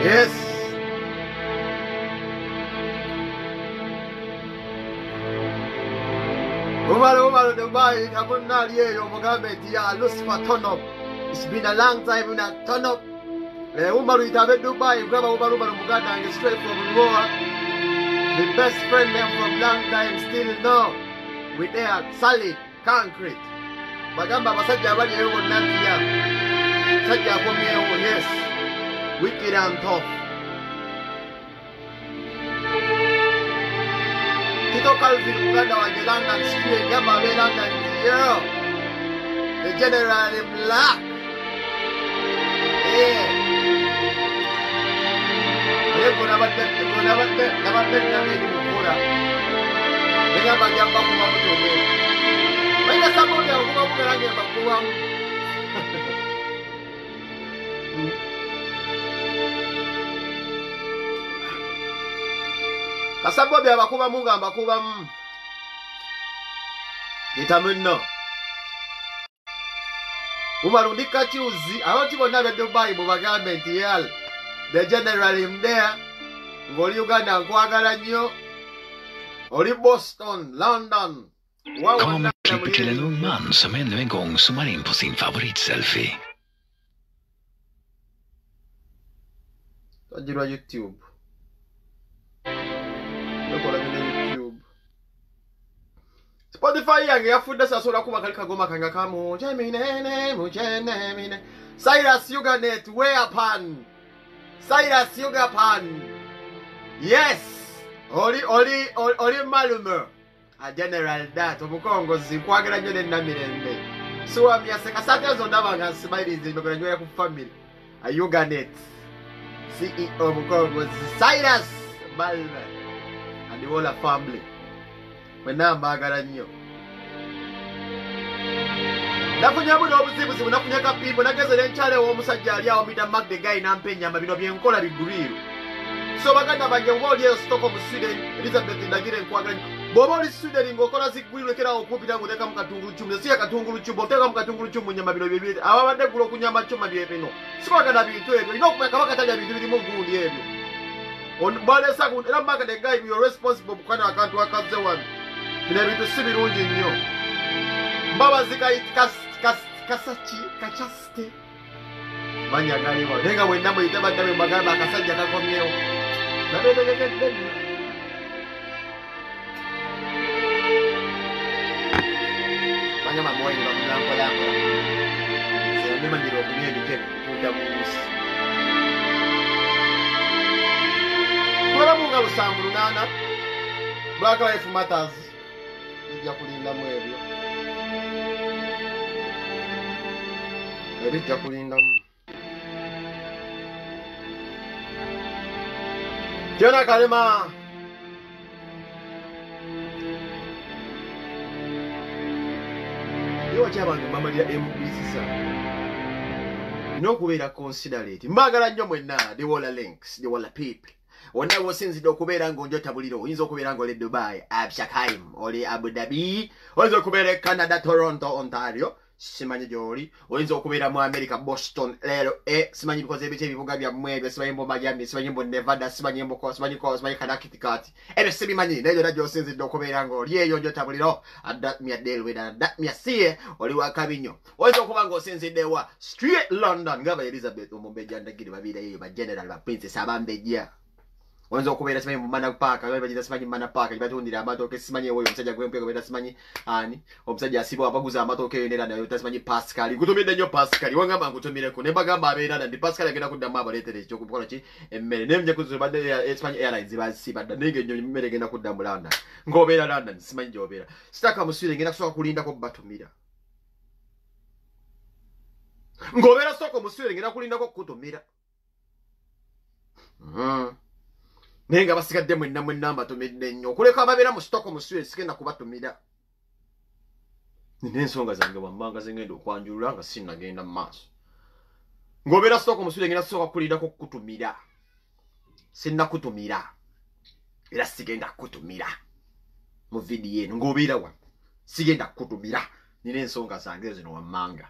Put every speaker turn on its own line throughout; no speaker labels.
Yes. Umar Dubai, Kabunali, Mohammed, Lucifer, turn up. It's been a long time when I turn up. Umar Dubai, grab Umar Muganda and straight from Goa. The best friend them from long time still now. We there, solid, concrete. Bagamba Basaja Badi Nantia. Saja Pomeo, yes. Wicked and tough. Tito Calvin Uganda was the London Street, Yama London Zero. The general in black. Yeah. Never Kasabo bya bakuba munga bakuba itamunno umarundika chuzi abantu bonna be Dubai mu bagambe nti yal the general in there ngoli Uganda nkwagala nnyo oli Boston London
Kameran klipper till en ung man som ännu en gång zoomar in på sin favoritselfie.
Tajirwa YouTube. Lokola mine YouTube. Spotify yange yafudde sasola kuba kali kagoma kanga kamu. Mujene mine. Cyrus Yuganet way upon. Cyrus Yugapan. Yes. Oli malume. A general that omukongozi kwagala nnyo nennamirembe. So amyaseka sate zo ndabanga smiley nzimbe nyo ya ku family. A Yuganet. CEO Mukongozi Cyrus Malume. And the whole family. Wena mbagala nnyo. Nafunya buno obuzibuzibu nafunya kapipo nageze nenchale w'omusajja ali awo mida Mark the guy nampenyama bino byenkola biguliro. So baganda bange ngoli yo Stockholm Sweden Elizabeth Ndagire nkwagala. Bobo li Sweden ngokola zigwiro kera okupita ngoteka mukatungulu chumu siya katungulu chumu oteka mukatungulu chumu nyama bino bibiri ababadde gulo kunyama chuma byebino. Siko baganda bintu ebyo ino kubaka talya bintu biri mu gundi ebyo. On bale sagu era Mark the guy you responsible bukana akantu akaze wano. Bino bintu si birungi nnyo. Baba zikai kasachi kachaste banyagali wa denga wenda mu itaba dabe magamba akasajja kakomyewo banyama moyo wa mlango lako sio mimi ndiro kunye dike kuda musi kwa munga lusambu nana Black Lives Matters nijja kulinda mwebyo ebijja kulindamu Jona Kalema Yo chabantu mama ya MBC sa Nokubeera considerate mbagala nnyo mwenna the wall links the wall people Wonna wosinzidde okubeera ng'onjota buliro oyinza okubeera ng'oli Dubai Abshakaim oli Abu Dhabi oyinza okubeera Canada Toronto Ontario simanyi gy'oli oyinza okubeera mu America Boston leero simanyi bikoze ebice ebibuga byammwe ebyo simanyi mbu Miami simanyi mbu Nevada simanyi mbu simanyi Connecticut ebyo sibimanyi naye gyonna gy'osinzidde okubeera ng'oli eyo njota buliro adatmya delweda adatmya siye oli wa kabinyo oyinza okuba ng'osinzidde wa straight London ng'aba Elizabeth Omumbejja Ndagiri babiireyo ba general ba princess abambejja Wanzo okubeera simanyi mu Mana Park bagita simanyi Mana Park batundira amatooke simanyi ewo omusajja gwempeko beta simanyi ani omusajja asibo abaguza amatooke yonera nayo tasimanyi Pascal ngutumide nnyo Pascal wangamba ngutumireko ne bagamba abeera ndi Pascal agenda kuddamu abaleetere ekyo kukola ki emmere nemye kuzibadde simanyi airlines bazibadde nenge nnyo emmere genda kuddamu London ng'obeera London simanyi gy'obeera sitaka muswire ngenda kusobola kulindako batumira ng'obeera soko muswire ngenda kulindako kutumira Nenga basigadde mwenna batumidde nnyo okuleka ababeera mu stoko mu Suez sigenda kubatumira n'ensonga zange wammanga zengenda okwanjulula nga sinnagenda mu maaso ng'obeera stoko mu Suez ngenda kusooka kulindako kukutumira sinnakutumira era sigenda kukutumira mu vidiyo eno ng'obeera wa sigenda kukutumira nina ensonga zange zino wammanga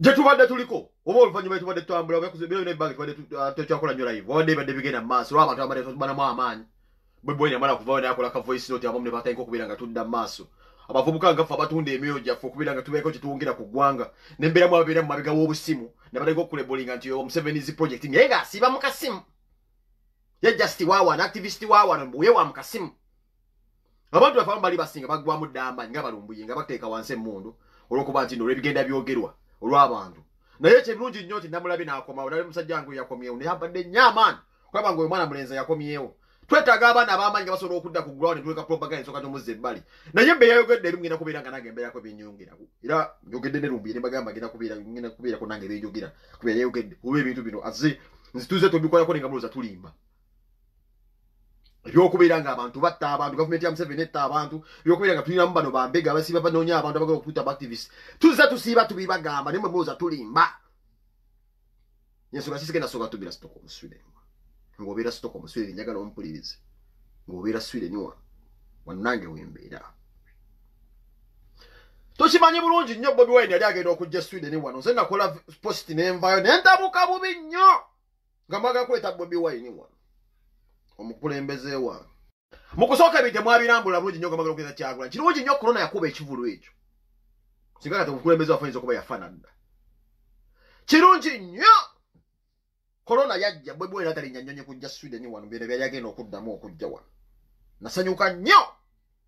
je tubadde tuliko oba oluvannyuma tubadde tutambula byo ne bag tubadde tukyakola nnyo live wadde badde bigenda mu maaso lw'abantu abadde tubanamu amaanyi bwe yamala kuvayo nayakola ka voice note abamu ne batandika okubeera nga tudda mu maaso abavubuka nga ffe abatunda emyoyo gyaffe okubeera nga tubeeko kye tuwungira ku ggwanga n'embeeramu ababeera mu mabega w'obusimu ne batandika okulebulinga nti Museveni's project naye ng'asiiba mu kasimu ye just wawana activist wawana mbuye wa mu kasimu abantu bafamu bali basinga baggwamu ddamba nga balumbuye nga bateeka wansi emmundu olw'okuba nti olw'ebigenda byogerwa olw'abantu naye ekirungi nnyo nti namulabi n'akomawo naye musajja wange yakomyewo naye abadde nnyo amaanyi kulaba nga oyo mwana mulenzi yakomyewo twetaaga abaana ab'amaanyi nga basobola okudda ku ground ne tuleka propaganda ensooka n'omuzza ebbali naye embe yayogedde eri mugenda kubeera nga nange embeerako byennyongeraku era njogedde ne lumbuye ne bagamba ngenda kubeerako nange byenjogera kubeera yayogedde olwa ebintu bino aze nzituze tobikolako nenga mulooza tulimba ebyokubeera nga abantu batta abantu gavumenti ya Museveni etta abantu ebyokubeera nga tulinamu bano bambega abasiiba banoonya abantu abagala okutwita activist tuza tusiiba tubibagamba naye mwe mulooza tulimba yensonga sisigenda soka tubira Stockholm Sweden ng'obeera Stockholm Sweden njagala ompulirize ng'obeera Sweden wano nange wembeera tokimanyi bulungi nnyo Bobi Wine yali agenda okujja Sweden wano nze nakola post n'envayo nentabuka bubi nnyo nga mwagala kuleeta Bobi Wine wano omukulembeze wange mu kusooka ebintu mwabirambula bulungi nnyo nga mwagala okugeza Kyagulanyi kirungi nnyo korona yakuba ekivulu ekyo singa kati omukulembeze waffe ayinza okuba yafanadda kirungi nnyo korona yajja Bobi Wine atalinya nnyonyi kujja Sweden wano mbere byali agenda okuddamu okujja wano nasanyuka nnyo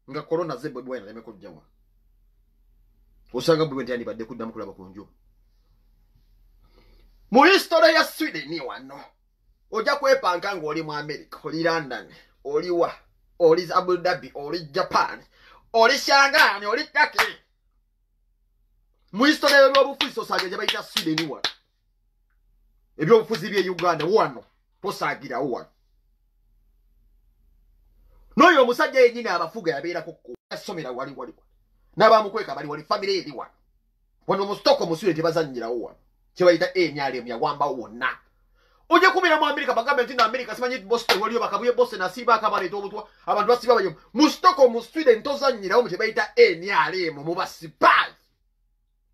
nga korona ze Bobi Wine aleme kujja wano osanga Bobi Wine yandibadde kuddamu kulaba ku nju mu history ya Sweden wano ojja kwepanga ng'oli mu America oli London oli wa oli Abu Dhabi oli Japan oli Shanghai oli Turkey mu history y'obufuzi osanga gye bayita Sweden wano ebyobufuzi bye Uganda wano tosagirawo wano n'oyo omusajja yennyini abafuga yabeerako yasomera wali n'abamukweka bali wali famire eri wano mu Stockholm Sweden tebazannyirawo wano kye bayita NRM yawamba wonna ojja kubeera mu America bagambe nti na America simanyi Boston waliyo bakabuye Boston asiiba akabaleeta obutwa abantu basiba bayo mu Stockholm Sweden tozannyirawo mu kye bayita NRM mu basipayi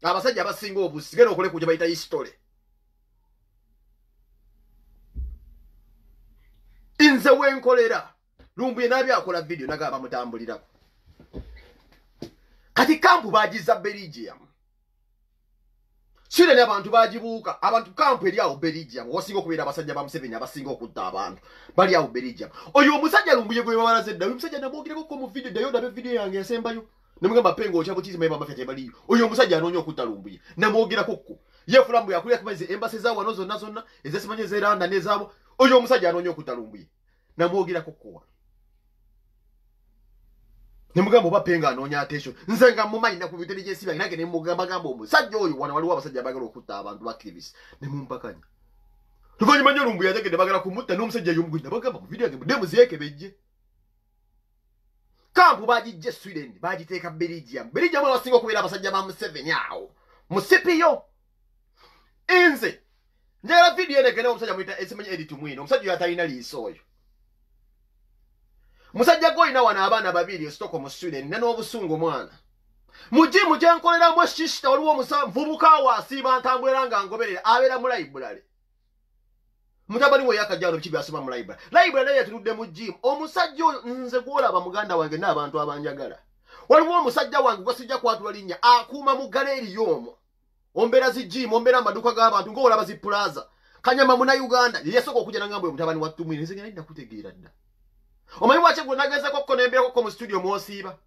abasajja abasinga obusi genda okole ku kye bayita history nze wenkolera lumbuye n'abyakola video nagaba mutambulirako kati kampu bagiza Belgium Sweden abantu bagibuuka abantu kampu eri awo Belgium wasinga okubeera abasajja ba Museveni abasinga okutta abantu bali awo Belgium oyo omusajja lumbuye gwe babalaze dda omusajja namwogireko ko mu video dayo ndabe video yange yasembayo nemugamba pengo okyabutizi mayiba mafete baliyo oyo omusajja anoonya okutta lumbuye namwogirako ko ye fulambu yakulira kumaze embassy za wano zonna ezesimanye zeranda nezabo oyo omusajja anoonya okutta lumbuye namwogirako ko nemugamba obapenga anoonya attention nze nga mumanyi na ku intelligence byange nange nemugamba omusajja oyo wano waliwo abasajja bagala okutta abantu ba activists nemumpakanya luvannyuma nnyo lumbuye yategedde bagala kumutta n'omusajja y'omugwina bagamba mu video yange mudemuziyeeke bejje kampu bagijje Sweden bagiteeka Belgium abasinga okubeera abasajja ba Museveni awo musipiyo nze njagala video enegene omusajja muyita esimanyi Edith Mwino omusajja oyo atalina liiso oyo musajja goyina wano abaana babiri Stockholm Sweden ne n'obusungu mwana mujimu gye nkoleramu eshishita waliwo omuvubuka wasiiba ntambulera nga ngoberera abeera mu library mutabani we yakajjano biki byasoma mu library yatunudde mu jimu omusajja oyo nze gwolaba muganda wange n'abantu abanjagala waliwo omusajja wange gwe sijja kwatula linnya akuuma mu galeri y'omwo ombeera zijimu ombeera amaduuka g'abantu ng'olaba zi plaza Kanyama muna Uganda yesoko okujja nangambo mutabani wa Tumwine nze ngenda kutegeera dda omanyi wache gwe nageza ko konembera ko mu studio mwosiba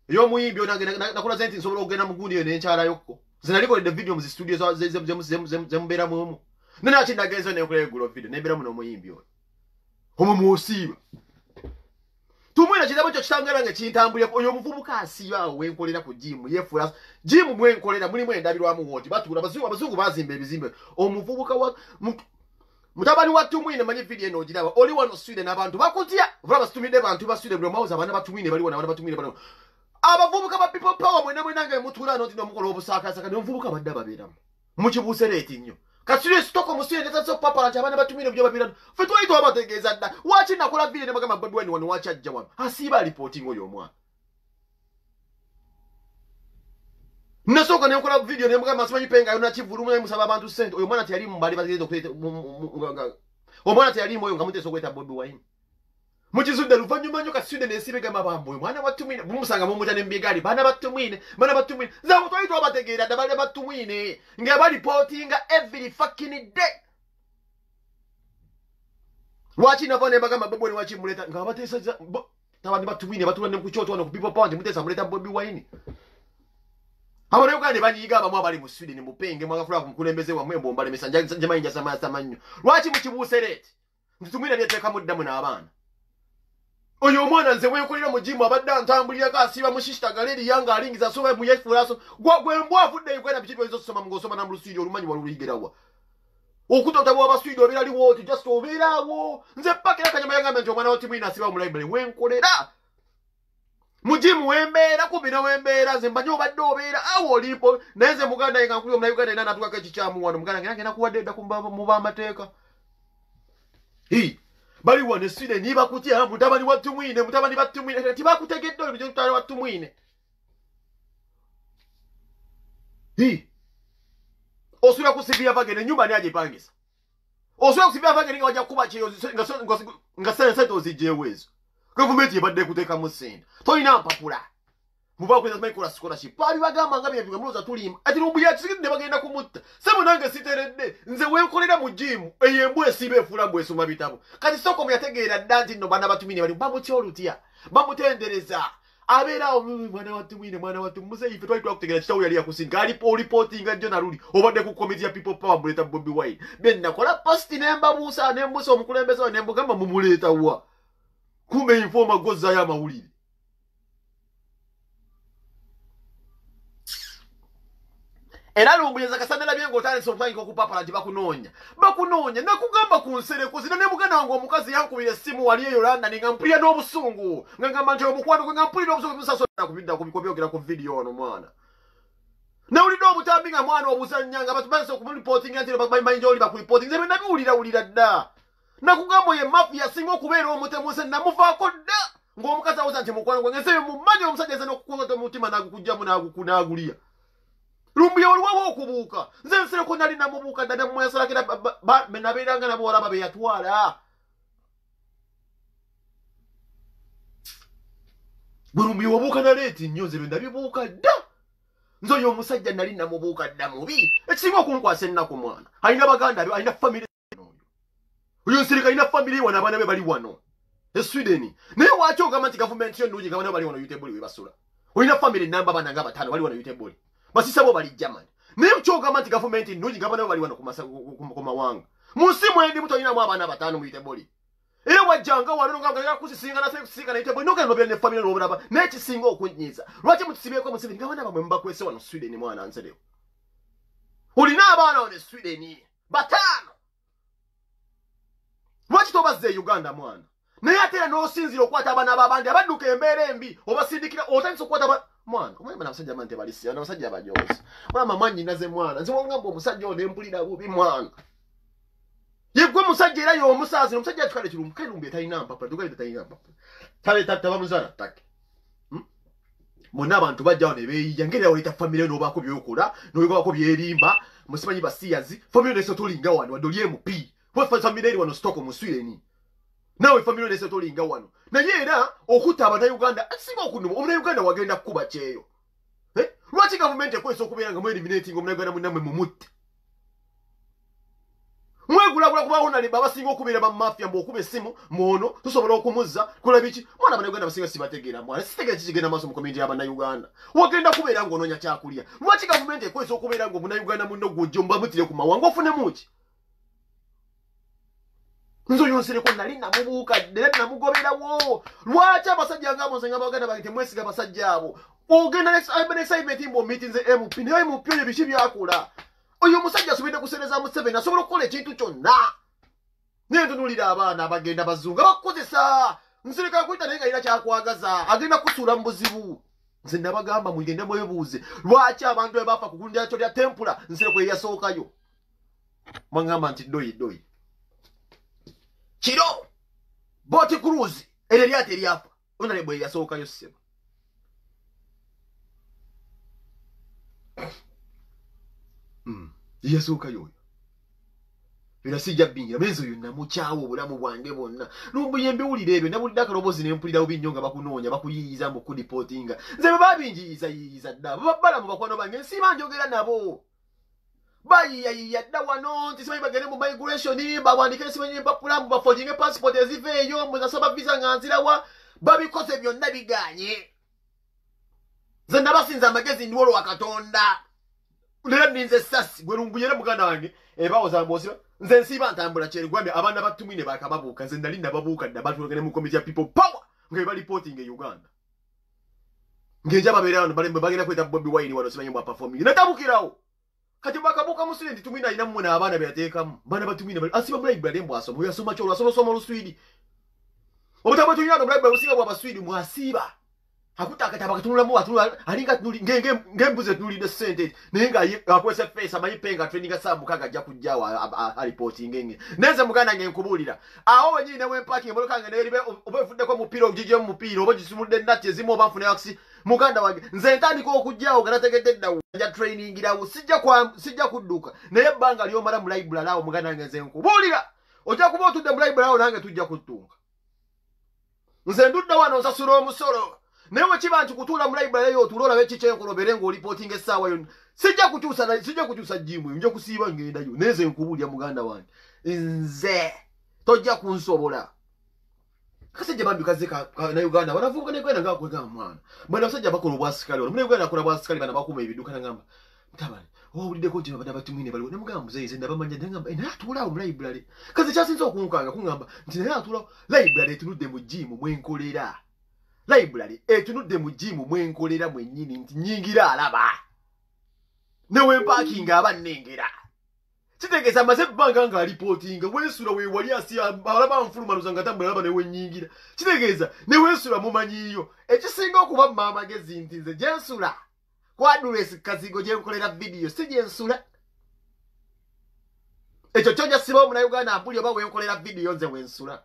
yo muyimbi onange nakola zenti nsobola okugenda mu gundi ene nkyala yokko zinaliko the video mu studio za zembera mu nena ati nageza ne okole gulo video nembera mu no muyimbi ono omu mwosiba Tumwine kirabo kyo kitangala nga kintambulye oyo muvubuka asiba wenkolera ku gym yefula gym mwenkolera muli mwendabirwamu woti batula abazungu bazimba ebizimbe omuvubuka wa mutabani wa Tumwine manyi video eno ogiraba oli wano Sweden abantu bakutya vraba situmide bantu ba Sweden mauza abana batumwine bali wana batumwine bali abavubuka ba people power mwene nange mutula noti no mukolo obusakasaka ne mvubuka badda baberamu mukibusereti nnyo kasire stoko musire netaso papa ati abana batumwine byo babirano fe twaito abategeeza dda wachi nakola video ne bagamba Bobi Wine wano wachi ajja wano asiba reporting oyo omwana Nasoka ne nkola video ne mugamba simanyi penga yona kivulu mwe musaba abantu sente oyo mwana tiyali mbali bageze okuleta omwana tiyali moyo nga muteso kweta Bobi Wine mukizudde luvanyuma nnyo kasudde n'esibe gamba bambo mwana batumwine bumusanga mu mutane mbigali bana batumwine zabo twali bategeera dabale batumwine nga bali reportinga every fucking day lwaki navane bagamba Bobi Wine lwaki muleta nga batesa tabandi batumwine batulane ku kyoto wano ku people pound mutesa muleta Bobi Wine abone ugande banyiga abamwe abali mu Sweden mupenge mwagafula kumkulembeze wa mwembo mbale mesanja jamayinja samanyo lwaki mukibuserete ntumwine lyeteka muddamu n'abaana oyo omwana nze wenkolera mu jimu abadde ntambulira kasiba mushishita galeri yanga alingiza soba mu yefulaso gwe mbwa fudde kwenda bikipo ezo soma ngosoma na mulusidio olumanyi walulugerawa okutota bwa basuidio obera liwo oti just oberawo nze pakira kanyama yanga mente omwana oti mwina asiba mu library wenkolera mu jimu wembeera kubina wembeera nze mbanyo obadde obeera awo olipo nenze muganda yenga nkuli omulayi Uganda ina natuka kekikyamu wano muganda ngena kuwadde dda mu bamateeka bali wane Sweden niba kutya mutabani wa tumwine mutabani batumwine tibakutegedde oyo mutale wa tumwine osula kusibia bagene nyumba ni aje pangisa osula kusibia bagene nga wajja kuba kiyo nga sente ozijjewezo government yebadde kuteeka mu sente toyina mpapula muba kweza maikola scholarship pali bagamba nga bye bigamuloza tulima ati rumbu ya kisigide bagenda kumutta sebo nange siteredde nze wenkolera mu gym eyembwe esibe efula mbwe soma bitabo kati soko myategeera ddanti no bana batumine bali bamutyolutya bamutendereza abera mwana watu muze ife twali twakutegeera kitawo yali yakusinga ali reporting ajona ruli obadde ku committee ya people power muleta Bobi Wine benna kola post nembabuusa nembusa omukulembeze nembugamba mumuleta wa kumbe informa goza ya mawulire era lumbuyeza kasandala byengo tale sofanyi ko kupapala bakunoonya nakugamba kunsere kuzina ne mugana wangu omukazi yankubire simu wali Yolanda ningampulira n'obusungu ngamba nti omukwano ngampulira n'obusungu musaso nakubidda ku bikobyogera ku video ono mwana na ulino obutambinga mwana obuzanyanga batubanse ku reporting ati babayinja oli baku reporting nze nabiwulira dda nakugamba ye mafia singa okubeera omutemuse namufaako dda ng'omukazi awuza nti mukwano gwange nze mumanyi omusajja eze n'okukuza mutima n'agukujjamu n'agukunagulya lumbuye olwawo okubuuka nze nsereko nali namubuuka ddala mwesalakira nabeeranga nabo walaba be yatwala bwe lumbuye wabuuka naleeti nnyo nze bendabibuuka dda nze oyo omusajja nali namubuuka dda mubi ekisinga okunkwasa ennaku mwana alina baganda be alina famire oyo nsirika alina famire wano abaana be bali wano Sweden naye waki ogamba nti gavumenti yo nnungi nga bana bali wano Yutebuli we basula olina famire namba bana nga bataano bali wano Yutebuli basisabo bali German naye kyogamba nti gavumenti nnungi nga bana bali wano ku mawanga mu nsi mwendi mutolinamu abaana bataano mu Yutebuli era wajjanga wano nga kusisinga nase kusisinga na Yutebuli nogenda nobera ne famire n'obulaba naye kisinga okunyiiza lwaki mutusibyeko Museveni nga bana bamwe mubakwese wano Sweden mwana nserewo olina abaana wano Sweden bataano lwaki tobazze Uganda mwana naye ate era n'osinzira okukwata abaana b'abandi abadduka embeera embi obasindikira otandisa okukwata mwana omwemba n'abasajja mante balisiya n'abasajja abajoozi mwana mwanyi naze mwana nze wangamba omusajja ono empulira bubi mwana yegwe musajja era y'omusaazi omusajja atukale kirumbu kairumbi etalina mpapula tugalide talina mpapula tabamuzaala ttake bonna abantu bajjawo ne beeyiya ngeri awoleta famire n'obaako byokola n'obaako byerimba musimanyi basiyazi famire nese tolinga wano wadde oli MP famire eri wano stoko mu Sweden nawe famire nese tolinga wano naye era okutta abannayuganda asinga okunuma omunnayuganda wagenda kukuba kyeyo lwaki gavumenti ekwesa okubeera nga mweliminating omunnayuganda munnammwe mumutte mwegulagula kubawo nalimba abasinga okubeera bamafia mbwokuba essimu mwono tusobola okumuzza kola biki mwana abannayuganda basinga sibategeera mwana sitegera kikigenda maaso mu komiti y'abannayuganda wagenda kubeera ng'onoonya kyakulya lwaki gavumenti ekwesa okubeera nga omunnayuganda munno gwojja mubamutire ku mawanga ofunemuki nzo yonsereko nali namubuuka ddala namugoberawo lwaki abasajja ngabo nze nga baganda bange temwesiga abasajja abo ogenda n'excitement mbu meeting ze MP naye MP oyo biki byakola oyo omusajja asobodde kusereza Museveni asobola okukola ekintu kyonna naye ntunuulira abaana abagenda bazunga bakukozesa nsirika kuyita naye nga alina kyakwagaza agenda kusuula mu buzibu nze nabagamba mugende mwebuuze lwaki abantu bwe bafa ku gundira kyo lya tempula nsireko eyasookayo mwangamba nti doyi kiro boti cruise eryo eryato eryafa onalebwe yasookayo ssebo yasooka yoyo era sijja bingira menzo yonna mukyawo obulamu bwange bwonna lumbuye mbiwulira ebyo nabulidde akalobozi ne mpulira bubi nnyo nga bakunoonya bakuyiyiza mu kudipotinga nze bwe babinjiyiza dda babbala mu bakwano bange nsiba njogera nabo bayiyayiya dda wano nti simanyi bagende mu migration bawandikire simanyi empapula mu bafojinge passport eziveeyo muzasaba visa nga nzirawa babikoze byonna biganye nze nabasinza amagezi ndi olwa Katonda nera ninze sasi gwe lumbuyere muganda wange ebawoza mbosiba nze nsiba ntambula kyeri gwambe abaana batumine bakababuuka nze nali nababuuka dda batulagane mu committee ya people power nga ba reporting e Uganda ngeja babeera wano balembe bagenda kweta Bobi Wine wano simanyi mwa performing natabukirawo kati bakabuuka mu student tumina ina mmwe n'abaana byateekamu baana batumine bali asiba mu library mbwasoma oyasoma kyolo asoma oluswidi obutabo tunyado mu library usinga bwa baswidi mwasiba akutakataba katunulamu watula alinga ngembuze tunulide sente nenga akwese face amayipenga training sabu kaga ajja kujjawa reporting ngenge neze muganda ngenkubulira awo wenyine we parking emboloka nga neribe obefudde ko mupira ogije mu mupira obagisumudde nati ezimo bafune aksi muganda wange nze ntandika okujjawo ganategedde ddawo nja training irawo sijja kudduka naye banga lyomala mu library awo muganda ngenze nkubulira ojja kuba otudde mu library awo nange tujja kutunga nze ndudde wano nsasula omusolo newe chibantu kutula mu library yo tulola bechi chenko berengo reporting esawa yo sijja kukyusa jimu nje kusiba ngenda yo neze nkubulya muganda wange nze tojja kunsobola kasije bambi kazeka na Uganda banavuga ne kwenda ngako kwa mwana bana basajja bakolo bwasikali ono mune kwenda kula bwasikali bana bakuma ebiduka ngamba tabani owulidde ko jiba bana batumine bali ne mugamba muzeyize ndabamanya ngamba natula mu library kazi kyasinza okunkanga kungamba nti natula library tunudde mu jimu mwenkolera library etunudde mu jimu mwenkolera mwennyini nti nyingira alaba newe parking abannengera kitegeeza maze bbanga nga reporting wensula we wali asi alaba nfulumanuza nga tambula alaba newe nyingira kitegeeza ne wensula mumanyiyo ekisinga okuba mu amagezi nti nze gyensula kwadulesi kazigo gyenkolera video si gyensula ekyo kyoja siba omuna Uganda mpuli oba wenkolera video nze wensula.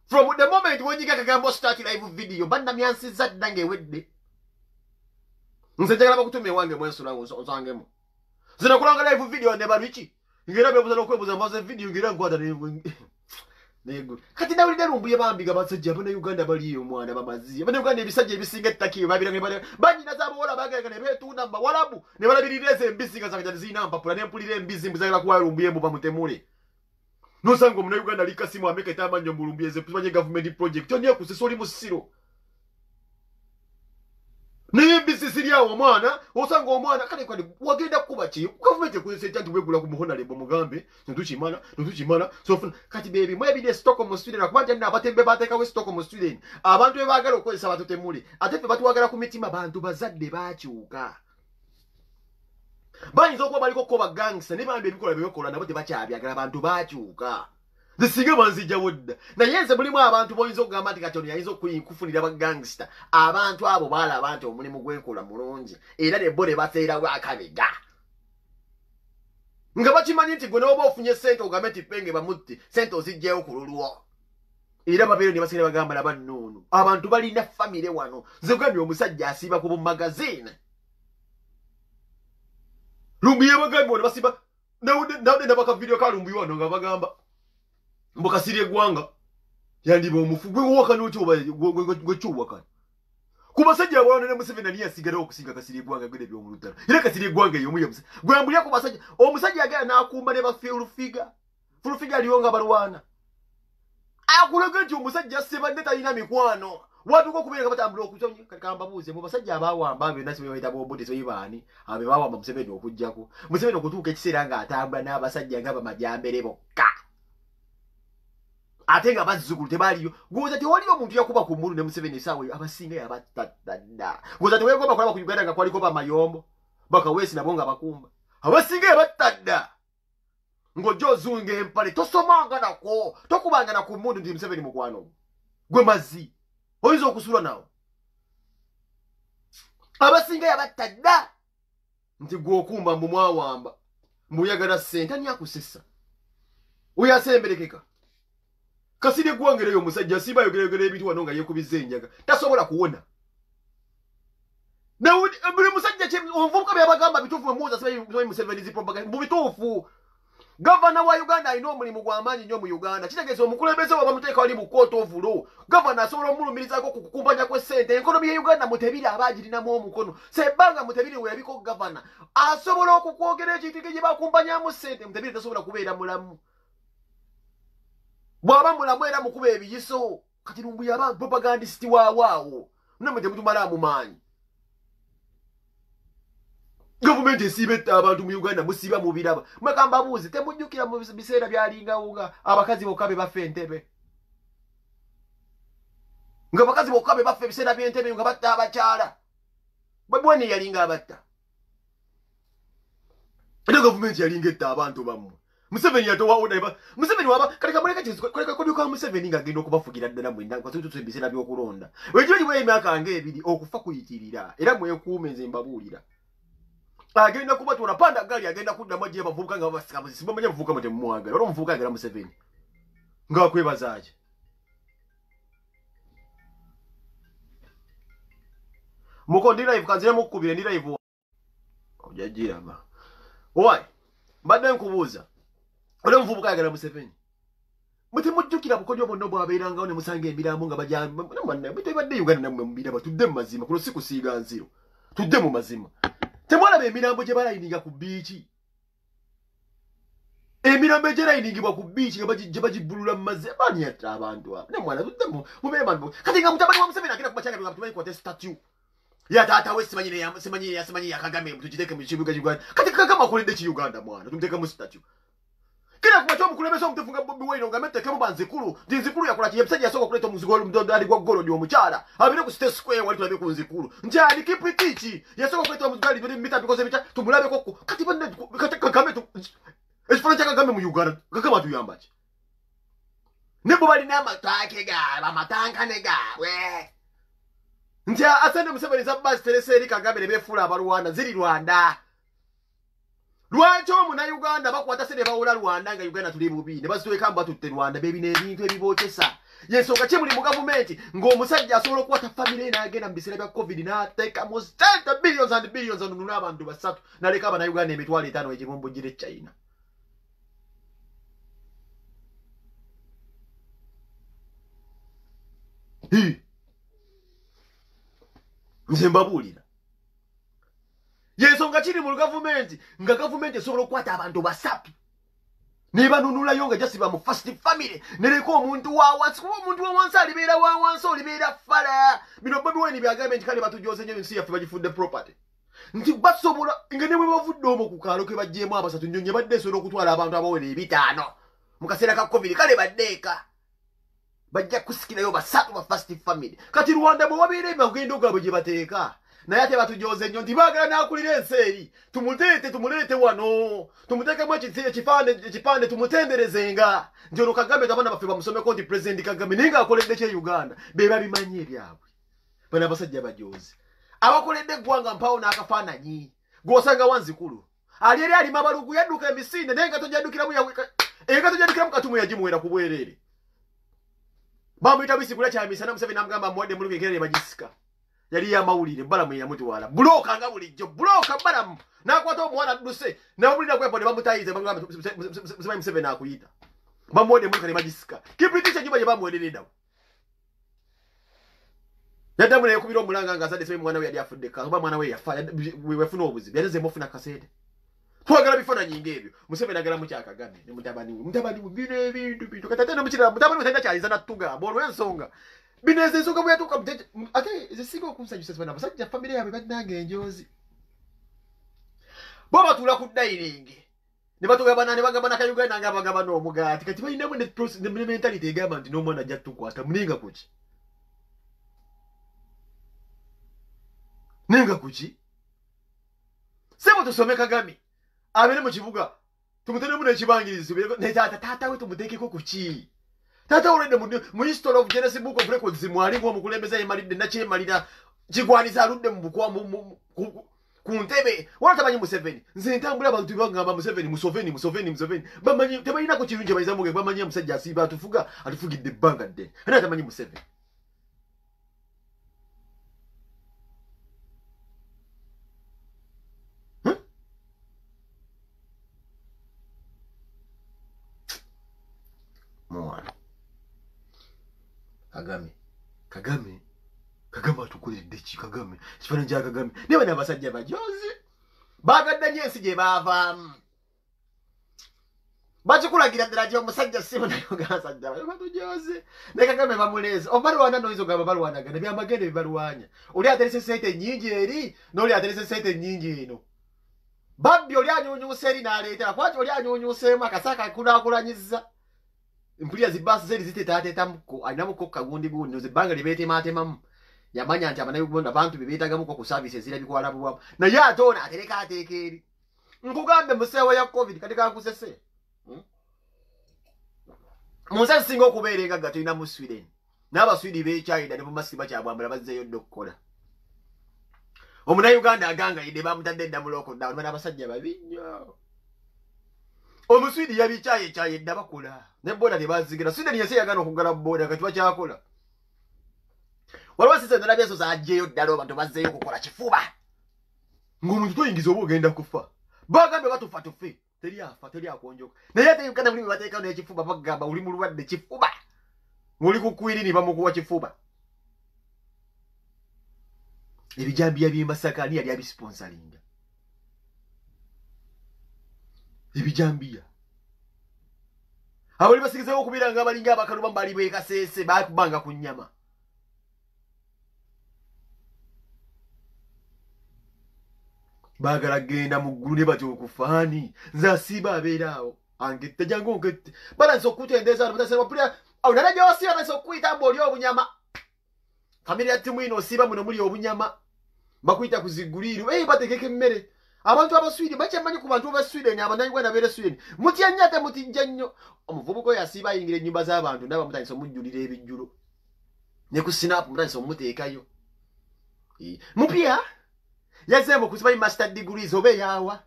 From the moment when you get a gambo start live video, banda miansi zat dange wedde. Nse jagala bakutume wange mwensula ozangemo. Zina kulanga live video ne baruchi. Ngira bebuza lokwebuza mbaze video ngira ngwada nego. Kati dawulide rumbuye bambiga basajja bana Uganda baliyo mwana bamaziye. Bana Uganda ebisajja ebisinga takiyo babiranga bale. Banyina zabo wala bagaga ne betu namba walabu. Ne balabiririze embisinga zanga zina mpapula ne mpulire embizi mbuzagala kuwa rumbuye mbu bamutemule. No sango muna Uganda likasimu ameka etama nyo mulumbieze tubanye government project toniya kusisoli musiro ne BCC lyawo omwana osango omwana kale kwali wagenda kuba ki government kusese tantu wegula ku muhona lebo mugambe ntuchimana so kati baby mwebide stock mu student akubanja na abatembe bateka we stock mu student abantu ebagala okozesa batutemuli ate batuwagala ku mitima bantu bazadde bakyuka bayinza okuba baliko koba gangster ne bambi ebikola byekola nabo tebakyabyagala abantu bakyuka zisinga banzijja wodda naye nze mulimu abantu boyinza okugamba nti Katonda yayinza okufunira ba gangster abantu abo balaba nti omulimu gwenkola mulungi era ne bo ne bateerawo akabega nga bakimanyi nti gwe n'oba ofunye sente ogambe nti penge bamutte sente ozijjayo ku lulwo era babeero ne basigala bagamba laba nnono abantu balina famire wano nze kugambye omusajja asiiba ku bumagazine lumbuye bagambi wano basiba nawude nabaka video ka lumbuye wano nga bagamba mbokasirye gwanga yandiba omufu gwe waka n'otyo gwe kyowaka kubasajja abawano ne Museveni niye asigalawo okusinga kasirye gwanga gwe by'omulutalo era kasirye gwanga yomu yamusa gwambulya ku basajja omusajja agenda n'akumba ne bafulufiga aliyo nga balwana akulaga nti omusajja sebadde talina mikwano watu ko kubera batambula okutonye kamba buze mu basajja abawamba abe nasi bayita bobote so ibani abe bawamba Museveni okujjako Museveni okutuuka ekiseera nga atambula n'abasajja nga bamajambere bokka atenga bazzukulu tebaliyo goza tewaliyo omuntu yakuba ku mmulu ne Museveni sawe abasinga yabattadda goza tewegomba kulaba ku Uganda nga kwaliko bamayombo bakawesi nabo nga bakumba abasinga yabattadda ngojo zunge empale tosomanga nako tokubanga na ku mmundu ndi Museveni mukwano gwe mazi oyinza okusula nawo abasinga yabattadda nti gwokumba mbu mwawamba mbuyagala sente ani akusesa oyo asemberekeka kasirye gwangereyo omusajja siba yogereyogera ebintu wano nga yekubiza enjaga tasobola kuwona na buli musajja kye omuvubuka byabagamba bituufu emuuza simanyi Museveni zipropaganda mu bituufu. Gavana wa Uganda alina omulimu gw'amaanyi nnyo mu Uganda. Kitegeeza omukulembeze wa bamuteeka wali mu court of law. Gavana asobola omulumirizaako ku kukumpanya kw'essente. Enkonomi ya Uganda Mutebiri aba agirinamu omukono. Sebbanga Mutebiri we yabiko gavana asobola okukwogera ekintu gye bakumpanyamu ssente. Mutebiri tasobola kubeera mulamu. Bw'aba mulamu era mukuba ebiyiso. Kati Lumbu yaba propagandist waawaawo. Namwe temutumala mu maanyi. Government esibetta abantu mu Uganda musiba mu biraba. Mwekamba buuzi temujjukira mu biseera byalingawuga abakazi bokka bafe Entebbe. Nga abakazi bokka bafe biseera by'Entebbe nga batta abakyala. Bwani yalinga abatta. Eno government yalinga etta abantu bammwe. Museveni yatowa oda Museveni waba kaleka muleka kizu kaleka kodyoka Museveni nga agenda okubafugira ddala mwenda kwa tutu biseera by'okulonda. Wejoji bwe emyaka ng'ebiri okufa kuyitirira era mwekuume nze mbabuulira. Agenda kuba tunapanda gari agenda kuddamu agiye bavubuka nga basika muzisiba manya bavubuka mute mumwagala olo muvubuka agera Museveni nga kwebazaje mukondi live kanzira mukubire ndi live ojajira ba owai mbadde nkubuuza olo muvubuka agera Museveni muti mujjukira bukodyo bonna bwabeeranga ne musanga emirambo nga bajamba namwe bitebadde Uganda namwe mubira batudde mu mazima kulo sikusiiga nziro tudde mu mazima. Temwala emirambo gye balayininga ku biiki. Emirambo gye layiningibwa ku biiki nga bagibulula mu mazzi baani yatta abantu abo. Ne mwana tuddemu mubeere bantu. Kati nga mutabani wa Museveni agenda kuba kyanga tumanyi kwate statue. Ya taata we simanyi ya Kagame tugiteeke mu kibuga Uganda. Kati Kagame akoledde ki Uganda mwana tumuteeka mu statue. Kila kumacho omukulembeze omutefunga Bobi Wine nga metteke mu banzikulu. Nzikulu yakola kiyebisajja yasooka okuleta omuzigolo mudodali gwa Golodi omukyala. Abire ku State Square wali tulabe ku nzikulu. Njali kipitichi yasooka okuleta omuzigalo biri mita bikoze bicha tumulabe kokko. Kati bande Kagame tu esifana kya Kagame mu Uganda. Kagame atuyamba ki? Nebo bali n'amatake ga amatanka ne gaabwe. Nja asende Museveni zabbasi tereseri Kagame befuula abalwanda ziri Rwanda. Lwaki omuna Uganda bakwata sene bawula Rwanda nga Uganda tuli bubi ne basitweka mba tutte Rwanda bebi n'ebintu ebibookesa yensonga kye muli mu gavumenti ng'omusajja asobola okukwata famire n'agenda mu biseera bya COVID n'ateeka mu sente billions and billions anunula abantu basatu n'aleka Abannayuganda emitwalo 5 egimumbujjira China. Nze mbabuulira yensonga kiri mu gavumenti nga gavumenti esobola okukwata abantu basatu ne banunulayo nga jasiba mu first family nereka omuntu wa wansi kuba omuntu wa wansi alibeera wa wansi olibeera fala bino Bobi Wine byagambye nti kale batujoze nnyo ensi yaffe bagifudde property nti basobola nga ne bwe bavudde omwo ku kaalo ke bajjeemu abasatu nnyonye badde esobola okutwala abantu abawera 5 mu kaseera ka COVID kale baddeeka bajja kusikirayo basatu ba first family kati Rwanda bwe wabeera emagendo gaabwe gye bateeka naye ate batujoze nnyo nti baagala n'akulira ensi eri tumuleete wano tumuteekemu ekipande tumutenderezenga nti ono Kagame abaana baffe bamusomeko nti President Kagame naye ng'akoledde kye Uganda be babimanyi ebyabwe bano abasajja bajoze abakoledde eggwanga mpawo n'akafaananyi gw'osanga Wanzikulu ali eri alima abalugu yadduka emisinde naye nga tojaddukiramu katumu yagimuwera ku bwereere bamuyita bisigula kyamisana Museveni amugamba muwadde mulugu ekerere bagisika yali yamawulire balamu yamutwala buloka nga bulijjo buloka balamu nakwata omwana dduse nabulira kwepone bamutayize bamugamba Museveni akuyita bamuwodde mulugu ne bagisika kipitisha nyumba gye bamuwerereddawo yaddamu naye kubira omulanga nga azadde Museveni mwana we yali afudde kuba mwana we yafa wefuna obuzibu yaleze mufuna kaseede twagala bifaananyi ng'ebyo Museveni agala mu kyakagame ne mutabani we bino ebintu kati ate nomukirala mutabani we talina kyaliza nattugamba olw'ensonga bino ezo ensonga bwe yatuuka ate ezisinga okunsanyusa bano abasajja famire yaabwe badnanga enjoozi bo batuula ku dayiringi ne batugamba ne bagamba nakayuganda nga bagamba n'omugaati kati balinamu ne mentality egamba nti n'omwana ajja tukwata muninga kuki nenga kuki sebo tusome Kagame abere mu kibuga tumutenemu n'ekibangirizi ne taata we tumuteekeko kuki tata olende mu history of Genesis Book of Records mwali ng'omukulembeze yemalidde nakyemalira kigwaniza aludde mu bukwa ku ntebe wala tamanyi Museveni nze ntambula abantu bagamba Museveni bamanyi tebalina ku kirungi bayiza muge bamanyi musajja asiba atufugidde ebbanga ddene ana tamanyi Museveni Kagame atukoledde ki Kagame kifaananyi kya Kagame ne bano abasajja bajozi bagadde nnyo ensi gye baavaamu bakikulagira ddala gye omusajja simu naye ogasajja batujoze ne Kagame bamuleeza obalwana noizo gaba balwanagana byamagende bibalwanya oli aterese sente nnyingi eri n'oli aterese sente nnyingi eno babbi oli anyuunyuusa eri n'aleetera kwati oli anyuunyuuseemu akasaka kunaakulanyiza mpulira zibaasi zeri ziteetaateetamuko alinamuko kagundi ebbanga lye beetemaatemamu yamanya nti abannayuganda bantu be beetagamuko ku saavisi ezirabikwalabwamu naye ate ono ateeka eri nkugambe museewo ya covid kati kakusese munsi ezisinga okubeera engagga tulina mu Sweden n'abaswidi b'ekyayida ne mumasiki bakyabwambala bazzeeyo dda okukola omunnayuganda agangayidde bamutadde edda mu lockdown bana abasajja babi nnyo omuswidi yabikyayedda bakola ne boda tebazigira Sweden yesi yagana okuggala boda kati bakyakola waliwo sise ndalabye ezo zagyeyo ddala abantu bazzeeyo okukola kifuba ng'omuntu toyingiza oba ogenda kufa bagambye batufa tufe teri afa teri akonjoka naye ate Uganda buli bateekawo n'ekifuba bagamba oli mulwadde kifuba ng'oli ku kwirini bamukuwa kifuba ebijambiya by'emasaka ani yali abisponsalinga ebijambiya abali basigizeewo okubeera nga abalinga abakaluba mbali bwekaseese bakubanga ku nnyama baagala genda mu ggulu ne batya okufaani nze asiiba abeeraawo angette jangu nkette balanse okutendeeza abatasebapulira awo nala gy'osiiba balanse okuyita mbu oli obunyama famire ya ttimu ino osiiba muno muli obunyama bakuyita ku ziguliiru bategeka emmere abantu abaswidi bakyamanyi ku bantu abaswideni abannayuganda beera swideni mutya nnyo ate mutijja nnyo omuvubuka oyo asiiba ayingira ennyumba z'abantu ndaba mutandisa omujjulira ebijjulo ne ku sinapu mutandisa omuteekayo mupya yazzeemu kusiba master degrees oba eyaawa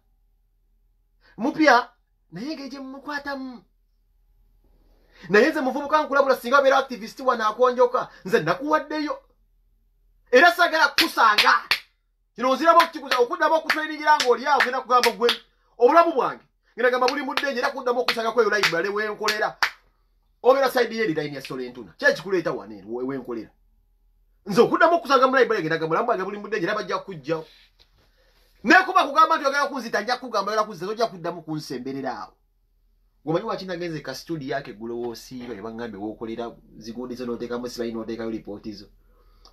mupya naye ng'egye mumukwatamu naye nze muvubuka nkulabula singa abeera activist wano akonjoka nze nakuwaddeyo era sagala kusanga kino nziraba okuddamu okutrainingira ng'oli awo genda kugamba gwe obulamu bwange ngenda gamba buli muddenye era kuddamu okusanga kweyo library wenkolera obeera side yeri line ya Solentuna kye kikuleeta wano eno wenkolera nze okuddamu okusanga mu library ngenda gamba bulamu bwange buli muddenye era bajja kujjawo nekuba kugamba nti ogenda kunzita nja kugamba era kunzita tojja kuddamu kunsemberera awo gomanyi wakinagenze ka studio yake gulowoosiiba ebangambye wokolera zigundi zo nooteekamu sibayi nooteekayo lipooti zo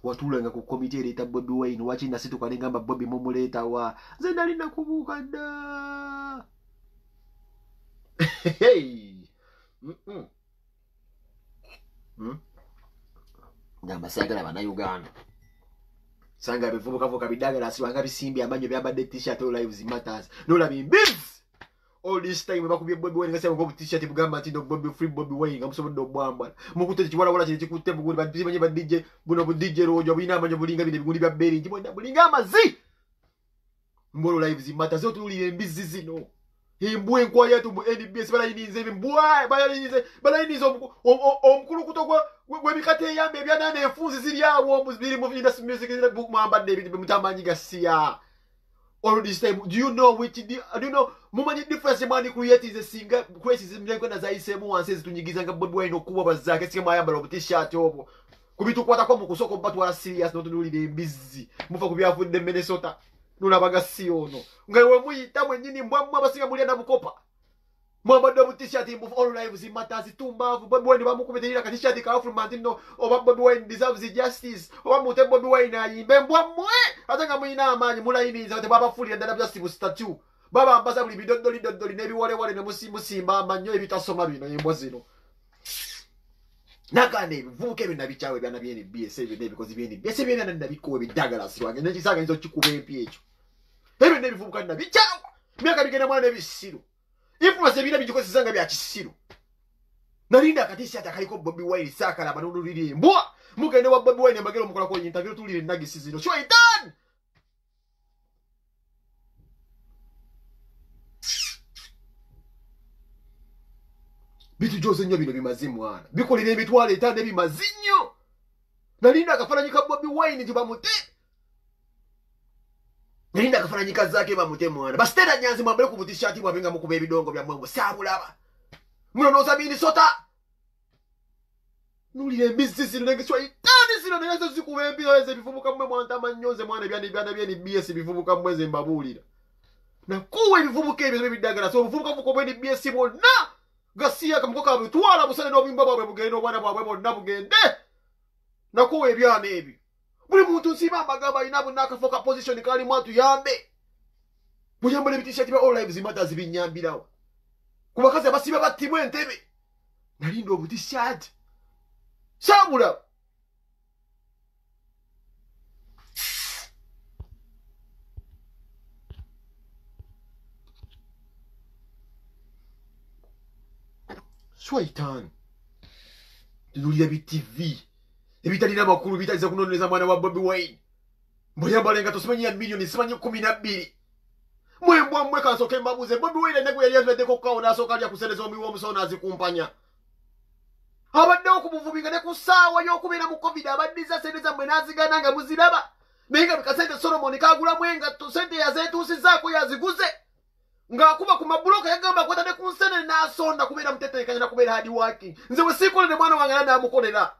watulanga ku komite ereeta Bobi Wine wakina situka nengamba Bobi mumuleetawa nze nali nakubuuka dda ngamba sayagala bannayuganda sanga bivubukavuka bidagala asibanga bisimbye amanyo byabadde t-shirt all lives matters nolaba imbiz all this time bakubye Bobi Wine ngase ngo t-shirt bugamba ati no Bobi free Bobi Wine ngamusobodde obwambala mukute kiwala wala kiri kikutte buguli badibanye badije buno budije rojo bina amanyo bulinga bine biguli bya beri njibonda bulinga amazi mbolo lives matters otulire imbizi zino himbwe kwa yetu mu NBS balayinize mbwa balayinize omukulu kutogwa gwebikate yambe byanane enfunzi ziri awo muzibiri mu industry music zira book mwambadde ebintu mutamanyi gasiya all this time do you know mumanyi difference mwani create is a singer crisis mlengo na zaisemu wanse zitunyigiza nga Bobi Wine okuba bazake sikema yambala obutishat obo kubitukwata kwa mukusoko mpatu wa serious no tunulire busy mufa kubyafudde Minnesota nulabaga siono ngawe muyita mwenyini mbwa abasinga muli na bukopa mwambadde obutishat move all lives matters tumbavu Bobi Wine bamukubeterira ka t-shirt ka Afro Mantino oba Bobi Wine deserves justice oba mute Bobi Wine ayimbe mbwa mwe atanga muyina amanyi mulayiniza ate baba fulira ddala justice statue baba ambaza buli bidodoli nebiwolewole ne musimba amanyo ebitasoma bino embwa zino nakane ebivubuka ebyo nabikyawe byana byene BS ebyo nebikozi byene BS byene nabikowe bidagala siwange nekisanga nzo kikuba empya ekyo ebyo nebivubuka nabikyawe myaka bigenda mwana ebisiru influence ebina bijikozesanga bya kisiru nalinda akatisi atakaliko Bobi Wine sakala banululire mbwa mugende wa Bobi Wine mbagero mukola ko interview tulire nagisi zino show it done bitu jose nyo bino bimazimu ana bikolere emitwale etande bimazinyo nalinda akafananyika Bobi Wine tibamute nalinda akafananyika zake bamute mwana bastera nyanzi mwambale ku butishati bwabenga mukuba ebidongo bya mwembo sabulaba muno noza Minnesota nulire mbisi nenge swa itani sino nenge zikuwembi weze bifubuka mwe mwantama nyonze mwana byani BS bifubuka mweze mbabulira na kuwe bifubuka ebyo bidagala so bifubuka muko bwe BS bonna gasiya kamukoka bitwala busane no bimba bwe bugende obwana bwabwe bonna bugende na kuwe byana ebyo buli muntu nsiba amagamba inabo nakafoka position kali mwatu yambe muyambale bitishati ba all lives matters binyambirawo kubakazi abasiba batimwe entebe nalindo obutishati sabula Swaitan nulira BTV ebitalina makuru bitaliza kunoneza mwana wa Bobi Wine mboyambalenga tosimanya milioni simanya 12 mwembwa mwe kasoke mbabuze Bobi Wine nego yali azwede ko kaona asoka alya kuseleza omi wo musona azikumpanya abadde okubuvubinga ne kusawa yokubera mu covid abaddiza sente mwe nazigana nga muziraba nenga bikasente Solomon kagula mwenga to sente yazetusi zako yaziguze nga kuba ku mabloka yagamba kwata ne kunsene nasonda kubera mutetekanya na kubera hadi working nze wesikole ne mwana wange nanda amukolera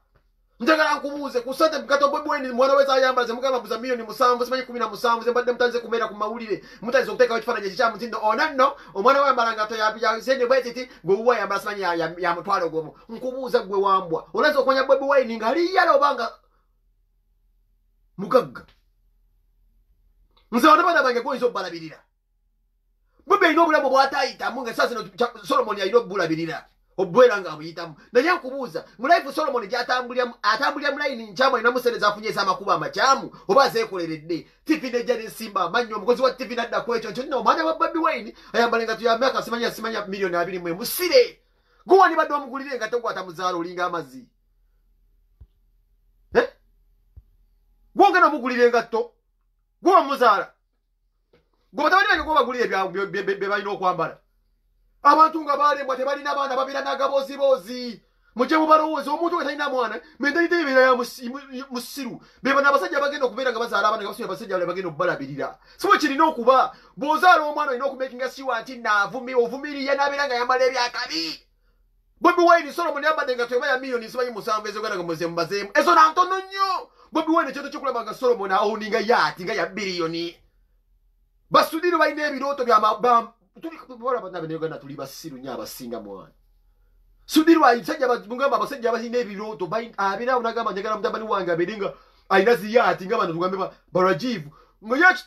njagala nkubuuze kusante mkato Bobi Wine mwana weza ayamba ze mugamba buza milioni 7 simanyi 17 ze mbadde mutanze kumera ku mawulire mutanze okuteka ekifaananyi ekya mutindo onanno omwana we mbalanga to ya sende bwetiti gwe uwa yamba simanyi ya mutwalo gomo nkubuuza gwe wambwa olaza okonya Bobi Wine ngali yalo banga mugagga nze wanabana bange ko izo balabirira Bobi ino bulamu bwatayita munga sasa no Solomon ya ino bulabirira obwera nga buyitamu naye nkubuuza mu life Solomon atambulya mulaini nchama ina musereza afunyesa amakuba amachamu oba zekoleredde TV ne jali simba amanyo omukozi wa TV nadda kwekyo nti no mwana wa Bobi Wine ayambalenga tuyambaka simanya milioni 2 mwe musire guwani badde omugulire nga tokwata muzaalo olinga amazi gwongana omugulire ngatto gwa muzaala gwa tabali bange gwa bagulire bye balina okwambala abantu nga balembwa tebalina baana babira nagabozibozi muje mubalowooza omuntu wetalina mwana mentalite ebera ya musiru beba n'abasajja bagenda okubeera nga bazaala abaana nga basajja bagenda okubalabirira siwe kirina okuba bw'ozaala omwana olina okumakinga siwa nti ovumiriye n'abeera nga yambala ebyakabi Bobi Wine Solomon yambadde nga tweba ya milioni simanyi 7 ezogana nga muze mbazeemu ezo na ntono nnyo Bobi Wine ekyoto kyokulaba nga Solomon awuninga yaati nga ya biliyoni basudiro balina ebirooto bya tuli kubora bana bene tuli basiru nya abasinga mwana sudiru ayisajja mugamba abasajja abasina ebiroto abira unagamba njagala mutabani wange aberenga ayina ziyati ngabana tugambe barajivu ngoyaki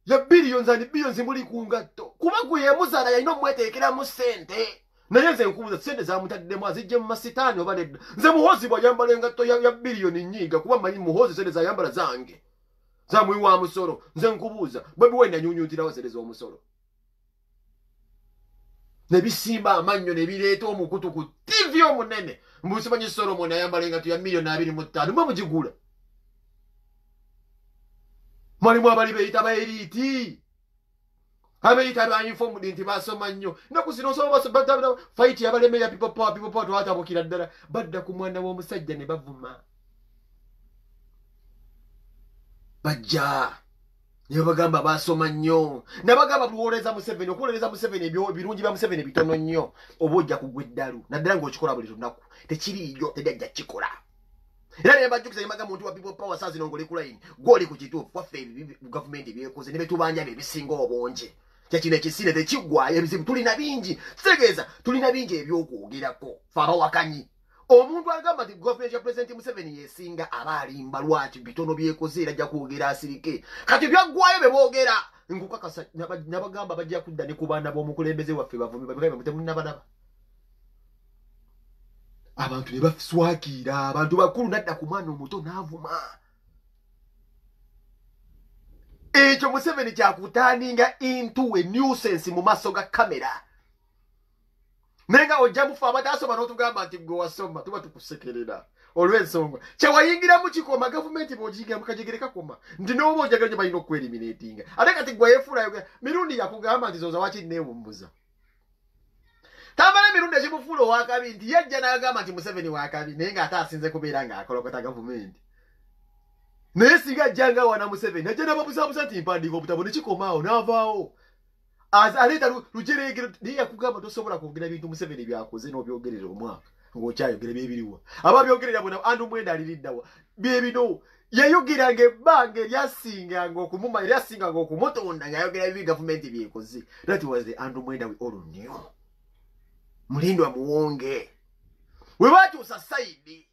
ya billions muri kungatto kuba guye muzala yayino mwetekera mu sente naye nze nkubuza sente za mutaddemu azijje mu masitani oba nedda nze muhozi bwajambala engatto ya billioni nyiga kuba manyi muhozi sente za yambala zange za muyi wa musoro nze nkubuza Bobi Wine anyunyutira wasente zo musoro nebisimba amanyo nebireeta omukutu ku TV omunene mbusimanyi Solomon ayambalenga tu ya milioni 25 mwe mugigula mwalimu abali beyita baeriti abeyita ba informed nti basoma nnyo nakusino soba fight yabaleme ya people power twatabukira ddala badda ku mwana w'omusajja ne bavuma bajja niyo bagamba basoma nnyo nabagamba buwoleza Museveni okuwoleza Museveni ebyo birungi bya Museveni bitono nnyo obojja kugweddalu naddala ng'okikola buli lunaku tekiriiyo tedajja kikola era ne bajjukisa yemaga muntu wa people power saa zino ngoli kulayini gwoli ku kituufu waffe gavumenti byekoze ne betubanja ebisinga obungi kyakino ekisire tekiggwayo ebizibu tulina bingi kitegeeza tulina bingi ebyokwogerako fe abawakanyi omuntu agamba nti gavumenti ya President Museveni yesinga abalimba lwaki bitono byekoze era ajja kwogera asirike kati byaggwayo beboogera nkukakasa nabagamba bajja kudda ne ku baana b'omukulembeze waffe bavumi babigamba mutemulina balaba abantu ne baswakiira abantu bakulu nadda ku mwana omuto n'avuma ekyo Museveni kyakutaaninga into a nuisance mu maaso ga kamera nenga ojja mufa abatasoma n'otugamba nti gwe wasoma tuba tukusekerera olw'ensonga kyewayingira mu kikoma gavumenti bw'ogiyigira mu kajegere kakoma nti n'oba ojagala nyo balina okueliminatinga ate kati gwe yefuula mirundi yakugamba nti zoza waki neewumbuza tamala mirundi ekimufuula owakabi nti yajja n'agamba nti Museveni wakabi naye ng'ate asinze kubeera ng'akolokota gavumenti naye singa ajjanga wana Museveni ajja n'ababuzabuza nti mpandiika obutabo ne kikomaawo n'avaawo aleta lujeregero niye yakugamba tosobola kwogera bintu Museveni byakoze n'obyogerera omwaka ngokyayogera byebiriwa ababyogerera bona andu mwenda aliriddawa byebino yayogiranga ebbanga eryasinganga okumumanya eryasinganga okumutonda ngayogera bibi gavumenti byekoze. That was the andu mwenda we all knew. Mulindwa muwonge we bakyusa saidi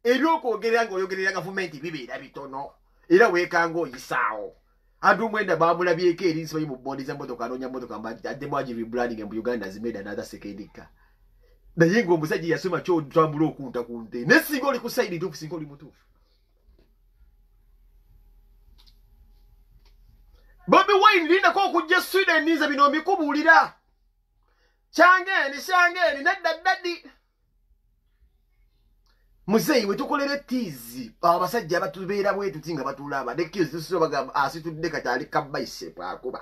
ebyokwogerera ng'oyogerera gavumenti bibeera bitono era weekanga oyisaawo. Andu mwenda bamulabyeko erinsi bayi mu bondi za motoka anoonya motoka addemu agiribranding mu Uganda has made another second car. Naye ng'omusajja yasoma kyotambula okunta kunte ne singa oli ku saidi tuufu singa oli mutuufu. Bobi Wine lindako okujja Sweden niza bino mbikubuulira. Shangeni nedda. Muzeyi we tukolere tizi abasajja abatubeera bwe tutinga batulaba dekizo so bagamba asitudde katali kabaise pakuba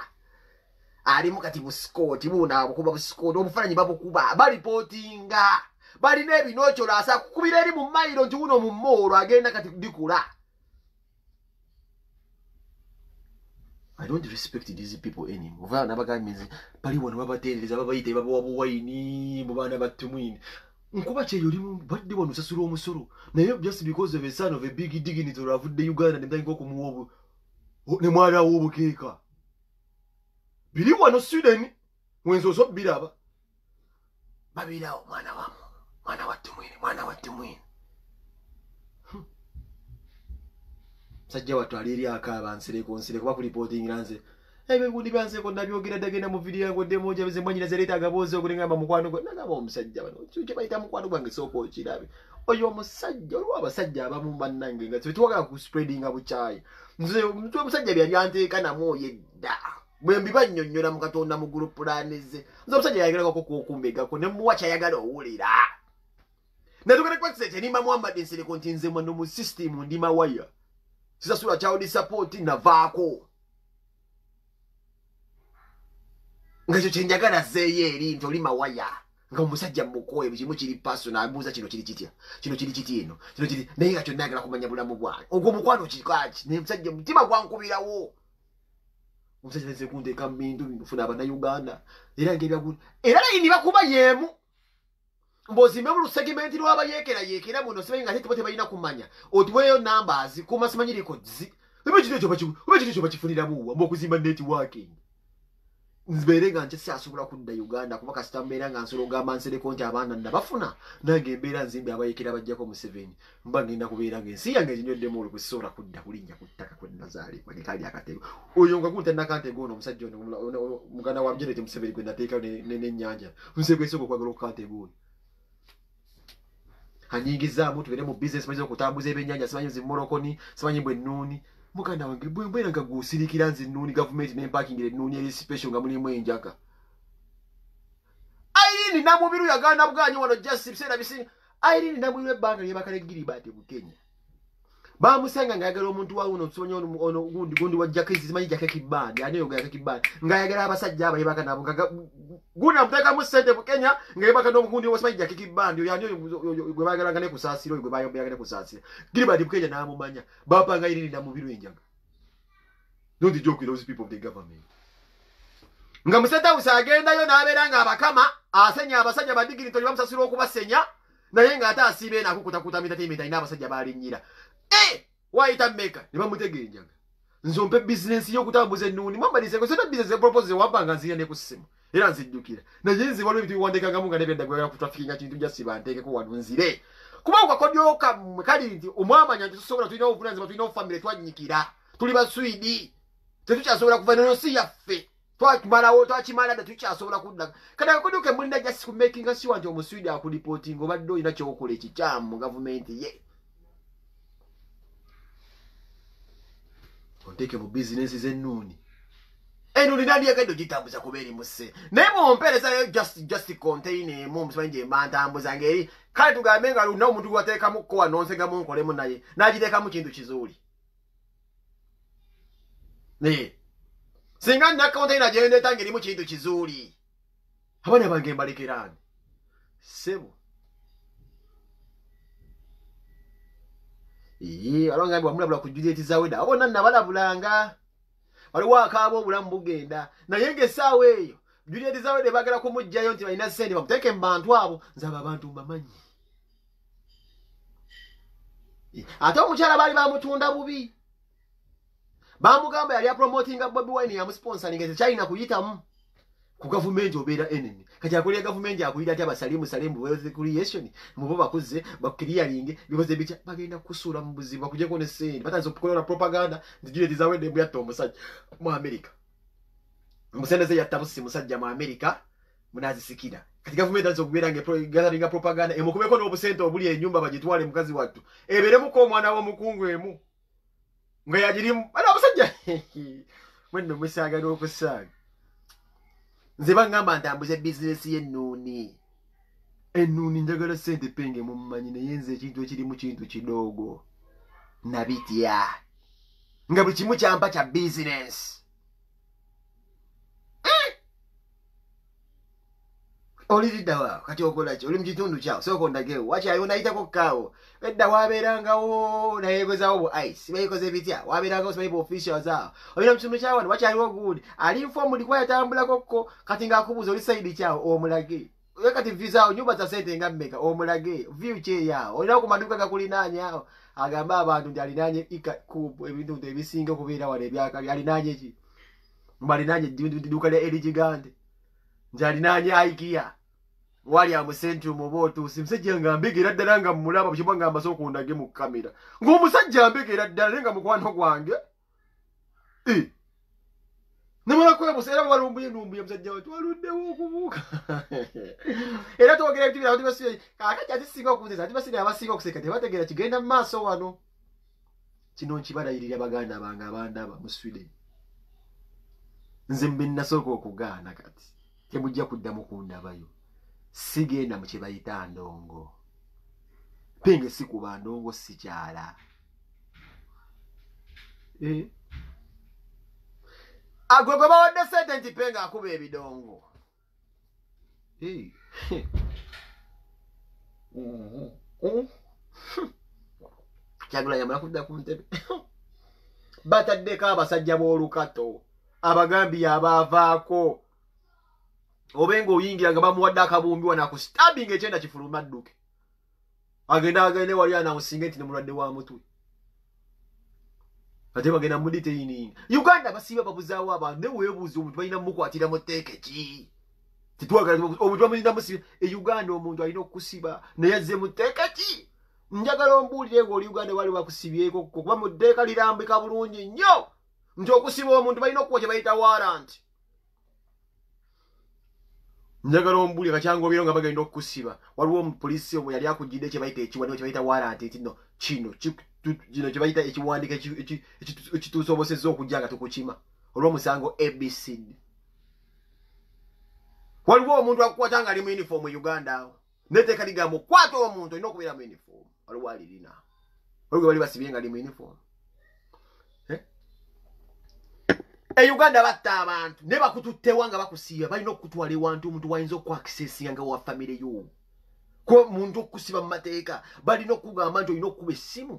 ali mukati mu Scott buna abukuba mu Scott omufanyi babukuba bali reportinga bali nebi nocho lasa kukubira eri mu mailo ntuno mu moro agenda kati dikula. I don't respect these people anymore. Vana bagamize bali wano babatereza babayite babawabu waini mu bana batumwini. Nkuba cheyo limu badde wano sasula omusoro naye just because of a son of a big dignity avudde Uganda nemutandika okumuwobu ne mwala wobukeeka biri wano Sweden mwenzo so biraba babirawo mwana wattu mwini sajja watu aliri akaba nsire kuba ku reporting lanze ebigundi byanseko nabyogera dagenda mu video yango demoja bize mwanyina zereta agaboze okulingamba mukwano gwe nagaba omusajja bano kyuke bayita mukwano gwange soko okirabe oyo omusajja olwa abasajja abamu bannange nga tuwaka ku spreading abuchayi nze omusajja byali anteeka namwo yedda bwe mbiba nnyonnyola mu Katonda mu group planize nze omusajja yagerako kukumbegako ne muwacha yagala owulira natugenda kwakisete nimba Muhammad nsire kontinze mwana mu system ndima waya sisasula child support navaako nga kyo kyenjagala zeeye eri nti oli mawaya nga omusajja mukoye bikimu kiri paso nabuuza kino kiri kitya kino kiri kiti eno kino kiri naye nga kyonna ayagala kumanya bulamu bwange ogwo mukwano kikaki ne musajja mutima gwankubirawo omusajja nze kunteeka mu bintu binfuna Abannayuganda era ng'ebyagu era layini bakuba yeemu mbozimbe mu segimenti lw'abayeekera muno simanyi nga ate tebalina kumanya otuweeyo numbers kuma simanyi records oba kino bakifuniramu wa mb'okuzimba networking nzibere nga nkyesi asobola kudda Uganda kuba kasita mbeera nga nsolo ogamba nsereko nti abaana nabafuna nange embeera nzimbe abayeekera bajjako mu 7 mba ngenda kubeera nga ensi yange ezinyoddemu olwo kusobola kudda kulinnya ku ttaka kwe nazaalibwa gekali akatego oyo nga kunta nakantego ono omusajja ono muganda wa Janet Museveni gwe nateekayo n'ennyanja nsekwesooka okwagala okukantego oyo anyingizaamu tubeere mu business maze okutambuza ebyennyanja simanyi zimorokoni simanyi bwe nnuuni muganda wange bwembera nga gusirikira nze nnuuni gavumenti n'empakingira ennuuni eri special nga mulimu enjaka Irene Namubiru yaganda bwanyi wano just biseera bisinga Irene Namubiru ebbanga lyebakale Gilibert mu Kenya bamusanga ngayagala omuntu wa uno nsonyi ono gundi wa Jackie zimanyi Jackie Kibandi ani yoga Jackie Kibandi ngayagala abasajja abayebaka nabo guna muteka mu sente mu Kenya ngayebaka n'omugundi wa simanyi Jackie Kibandi yani gwe bagala ngane kusaasira gwe bayogera kusaasira Gilibert mu Kenya namumanya bapanga Irene Namubiru enjaga. Don't joke with those people of the government. Nga museta usagenda yo nabeera nga abakama asenya abasajja badigiri toli bamusasira okubasenya naye nga ate asibe nakukutakuta mitatimiita ina abasajja balinnyira waita mmeka ne bamutegenjaga nzompe business y'okutambuza ennuuni mwambalize kwesona business propose wabanga nzira ne kusimu era nzijjukira naye nzi waliwo ebintu biwandekangamu nga nebyadda gwera kutrafikinga kintu jasiba nteekeko wano nzire kuba ukakodyoka kali nti omwamanya nti tusobola tulina obuvunanyizibwa tulina obufamire twanyikira tuli baswidi tetukyasobola kuva neno si yaffe twakimalawo twakimala dda tukyasobola kudda kati akakodyoke mulina jasi ku making sure nti omuswidi akulipotinga obadde olina kyokola ekikyamu mu gavumenti ye onteke mu bizinesi z'ennuuni ennuuni nandi yagenda ogitambuza kuba eri musse naye mwomperezayo just contain emu omusimanyi gye mbantambuza ng'eri kale tugambe nga luna omuntu gwateekamu kowa nonsegamu nkolemu naye n'agiteekamu kintu kizuuli naye singa nina container gye ndeeta ng'erimu kintu kizuuli abaana bange mbalekeraani sebo alongambi wamulabula ku Juliet Zaweda abona nabalabulanga waliwo akaaba obulamu bugenda naye ng'essaawa eyo Juliet Zaweda bagala kumugjayo nti balina ssente bamuteeke mu bantu abo nze abo abantu mbamanyi ate omukyala baali bamutunda bubi bamugamba yali apromotinga Bobi Wine yamusponsoring ekyalina kuyitamu ku gavumenti obeera enemy kati akolera gavumenti akuyita ati abasalimu salimu wealth creation mubo bakuze bakiriyalinge bikoze bitya bagenda kusula mu buzibu bakujeko ne sente batanze okukola propaganda nzijire tizawende mbyato omusajja mu America musendeze yattabusi musajja mu America munazisikira kati gavumenti anzo kubeera gathering propaganda emukubeko n'obusente obuli enyumba bagitwale mukazi wattu eberemu ko omwana wo mukungu emu nga yagirimu bana abasajja mwenno musaga n'okusaga nze bangamba ntambuze business y'ennuuni ennuuni njagala sente penge mummanyi naye nze ekintu ekirimu kintu kidogo nabitya nga buli kimu kyampa kya business oli liddawa kati okola ki oli mu kitundu kyawo sooka ondagewo wakyayo nayitako kaawo edda waabeerangawo nayeekozaawo bu ice bayikoze bitya waabeerangawo simanyi bu officials awo olina mu kitundu kyawo wano wakyaliwo gundi ali informed kwa yatambulakokko kati ng'akubuuza oli sayidi kyawo omulage oye kati visaawo nyumba za sente nga mmeka omulage view kyeyawo olinawo ku maduuka gakulinaanye awo agamba abantu nti alinaanye ikakubu ebintu ebisinga okubeera wano ebyakali alinaanye ki mba alinaanye edduuka lya erigigande nti alinaanye aikiya wali amusentrum oba otuusi musajja nga mbegera ddala nga mmulaba bukibwa nga mbasa okundage mu kamera ng'omusajja mbegera ddala naye nga mukwano gwange nemala kwebusa era balumbuye numbuye musajja we twaluddewo okubuuka era twogera ebintu birala tibasibe kakati atisinga okuzesa tibasire abasinga okuseka tebategeera kigenda mu maaso wano kino nkibalayirira baganda bange abandaba mu Sweden nze mbe nasooka okugaana kati temujja kuddamu kundabayo sigenda mu kye bayita ndongo penge sikuba ndongo sikyala agwe gwe bawadde sente nti penga akuba ebidongo kyagula yamala kudda ku ntebe bataddeko abasajja b'olukato abagambi abaavaako obenga oyingira nga bamuwadde akabumbi wana akustabinga ekyenda kifuluma adduke agende wali anawusinga nti nemulwadde wa mutwe ate bagenda muditeininga Uganda basiiba babuzaawo abantu neweebuuza omuntu balina mukwatira mu tteeke ki titwagala omuntu bamulina musiba Uganda omuntu alina okusiba naye azze mu tteeke ki njagala ombuulire ng'oli Uganda wali bakusibyeko kuba mu ddeeka lirambika bulungi nnyo nti okusiba omuntu balina okuwa kye bayita warrant njagala ombuulire kakyanga obeera nga bagenda okukusiba waliwo omupoliisi omwe yali akujjidde kye bayita ekiwandiiko kye bayita warrant nti no kino kye bayita ekiwandiiko ekitusobosezza okujja nga tukukima olw'omusango ABCD waliwo omuntu akukwata nga ali mu uniform mu Uganda awo neteeka ligamba okwata omuntu olina okubeera mu uniform waliwo alirina waliwo bali basibye nga ali mu uniform Uganda batta abantu ne bakututtewa nga bakusiiba balina okutwala ewantu omuntu wayinza okwakisesinga nga wa famire yo ko muntu okusiba mu mateeka balina okugamba nti olina okuba essimu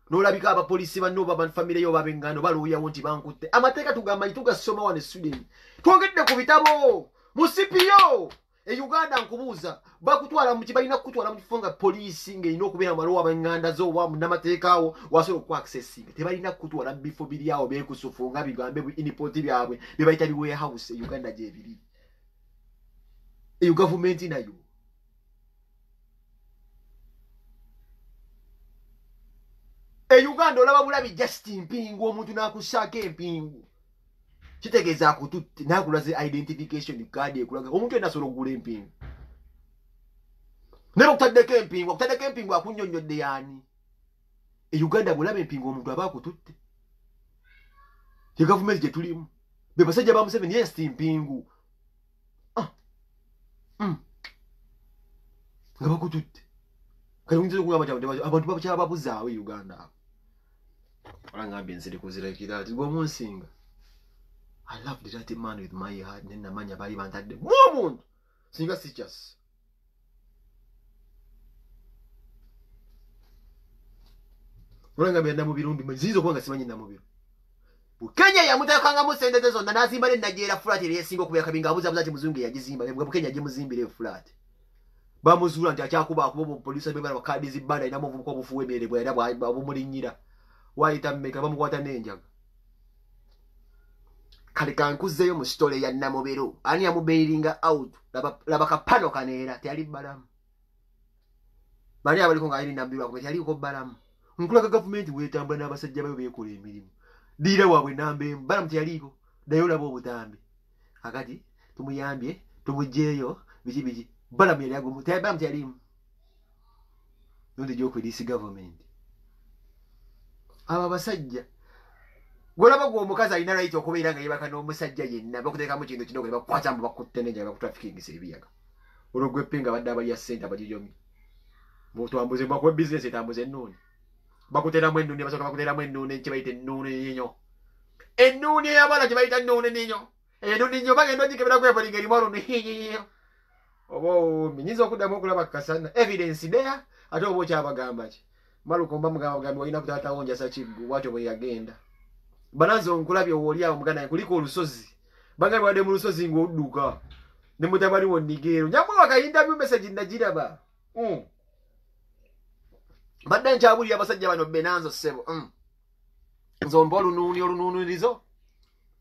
n'olabika abapoliisi banno oba famire yo babengano balooyawo nti bankutte amateeka tugamba tugasoma wano e Sweden twogedde ku bitabo musipiyo Uganda nkubuuza bakutwala mu kibalina kukutwala mu kifo nga poliisi ng'erina okubeera mu maloowa ab'enganda zo oba munnamateekaawo wasobola okwakisesinga tebalina kukutwala mu bifo biri awo beekusufu nga bigambe inipoti byabwe bye bayita biwarehouse Uganda gyebiri eyo gavumenti nayo Uganda olaba bulabi just mpingu omuntu n'akussaako empingu kitegeeza akututte nakulaze identification card ekulaga omuntu yenna asobola okugula empingu naye okutaddeko empingu akunnyonnyodde yaani Uganda bwolaba empingu omuntu aba akututte ye gavumenti gye tulimu be basajja ba Museveni yes mpingu nga bakututte kati oyinza okugamba abantu bakyala babuzaawo e Uganda olangambye nziri kuzirekera ati gwe munsinga I love the dirty man with my heart. Nena manya bali bantadde mumuntu singa sichas olanga benda mu birundi mazizo kwanga simanyi na mu biru Kenya ya mutakanga mu sente zonna nazimba ne najera flat ile singo kubya kabinga abuza ati muzungu yagizimba bwe Kenya je muzimbire flat bamuzula nti akyakuba akuba police bebala bakadi zibanda ina muvuko obufuwe emere bwe era abumulinyira waita mmeka bamukwata n'enjaga kale kankuzeyo mu story ya Namubiro ani yamubeiringa out laba kapano kanera teyali balamu bali abaliko nga Namubiro ko teyali ko balamu nkulaga government wetamba n'abasajja bayo bekola emirimu dira wabwe nambe balamu teyaliko dayo labo obutambi akati tumuyambye tumujeyo biki balamu yali agumu balamu teyalimu nonde joko this government aba basajja golaba gwo omukazi alina right okubeera nga yebaka n'omusajja yenna bakuteekamu kintu kino gwe bakwata mbu bakutte n'enjala bakutrafikingisa ebiyaga olwo gwe penga badde abalya ssente abagijomi mutwambuze bakuwa bizinesi etambuza ennuuni bakuteeramu ennuuni basooka bakuteeramu ennuuni kye bayita ennuuni ninyo ennuuni ey'abaana kye bayita ennuuni ninyo ennuuni ninyo bagenda ogikebera kwefalinga erimu olunniyo oba minyinza okuddamu okulaba kasana evidence there ate oba okyabagamba ki malukomba mugamba walina kutaatawo njasa kiggu bwatyo bwe yagenda Bananzo nkulabye woli awo muganda kuliko olusozi banga bade mu lusozi ng'odduka ne mutabali wo Nigero nyamwe waka interview message ndagiraba badde nkyabuli abasajja bano Benanzo sebo nzombo olununizo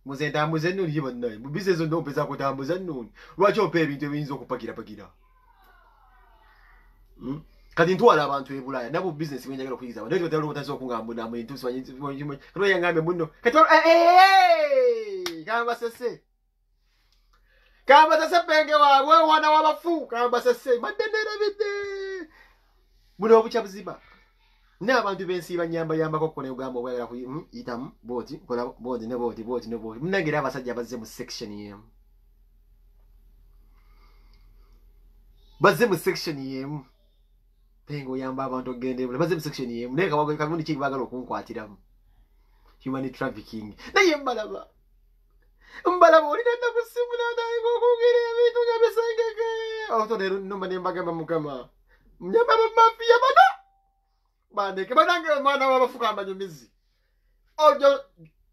muze ntambuze nnuni bannaye mu business ndo mpeza kutambuza nnuni lwaki opa ebintu ebiyinza okupakira kati ntwala abantu e Bulaya nabo business benjagala okuyiza ndio tutalo mutazo okungamba na mu intusi banyinzi kero yangambe muno kati kamba sese penge wawe wana wabafu kamba sese madenera bide muno obuchabuziba n'abantu bensi banyamba yamba ko kone ugamba obwera ku itamu boti kola boti ne boti munangira abasajja bazze mu section yemu bazze mu section yemu pengo yamba abantu ogende bazze mu section yemu neka wagwe kagundi kibagala okunkwatiramu human trafficking naye mbalaba olina ndakusimula naye kokugere ebintu nga bisengeke otodero numba nembagamba mukama mnyamba mafia bana bandeke banange mwana wabafuka amanyumizi ojo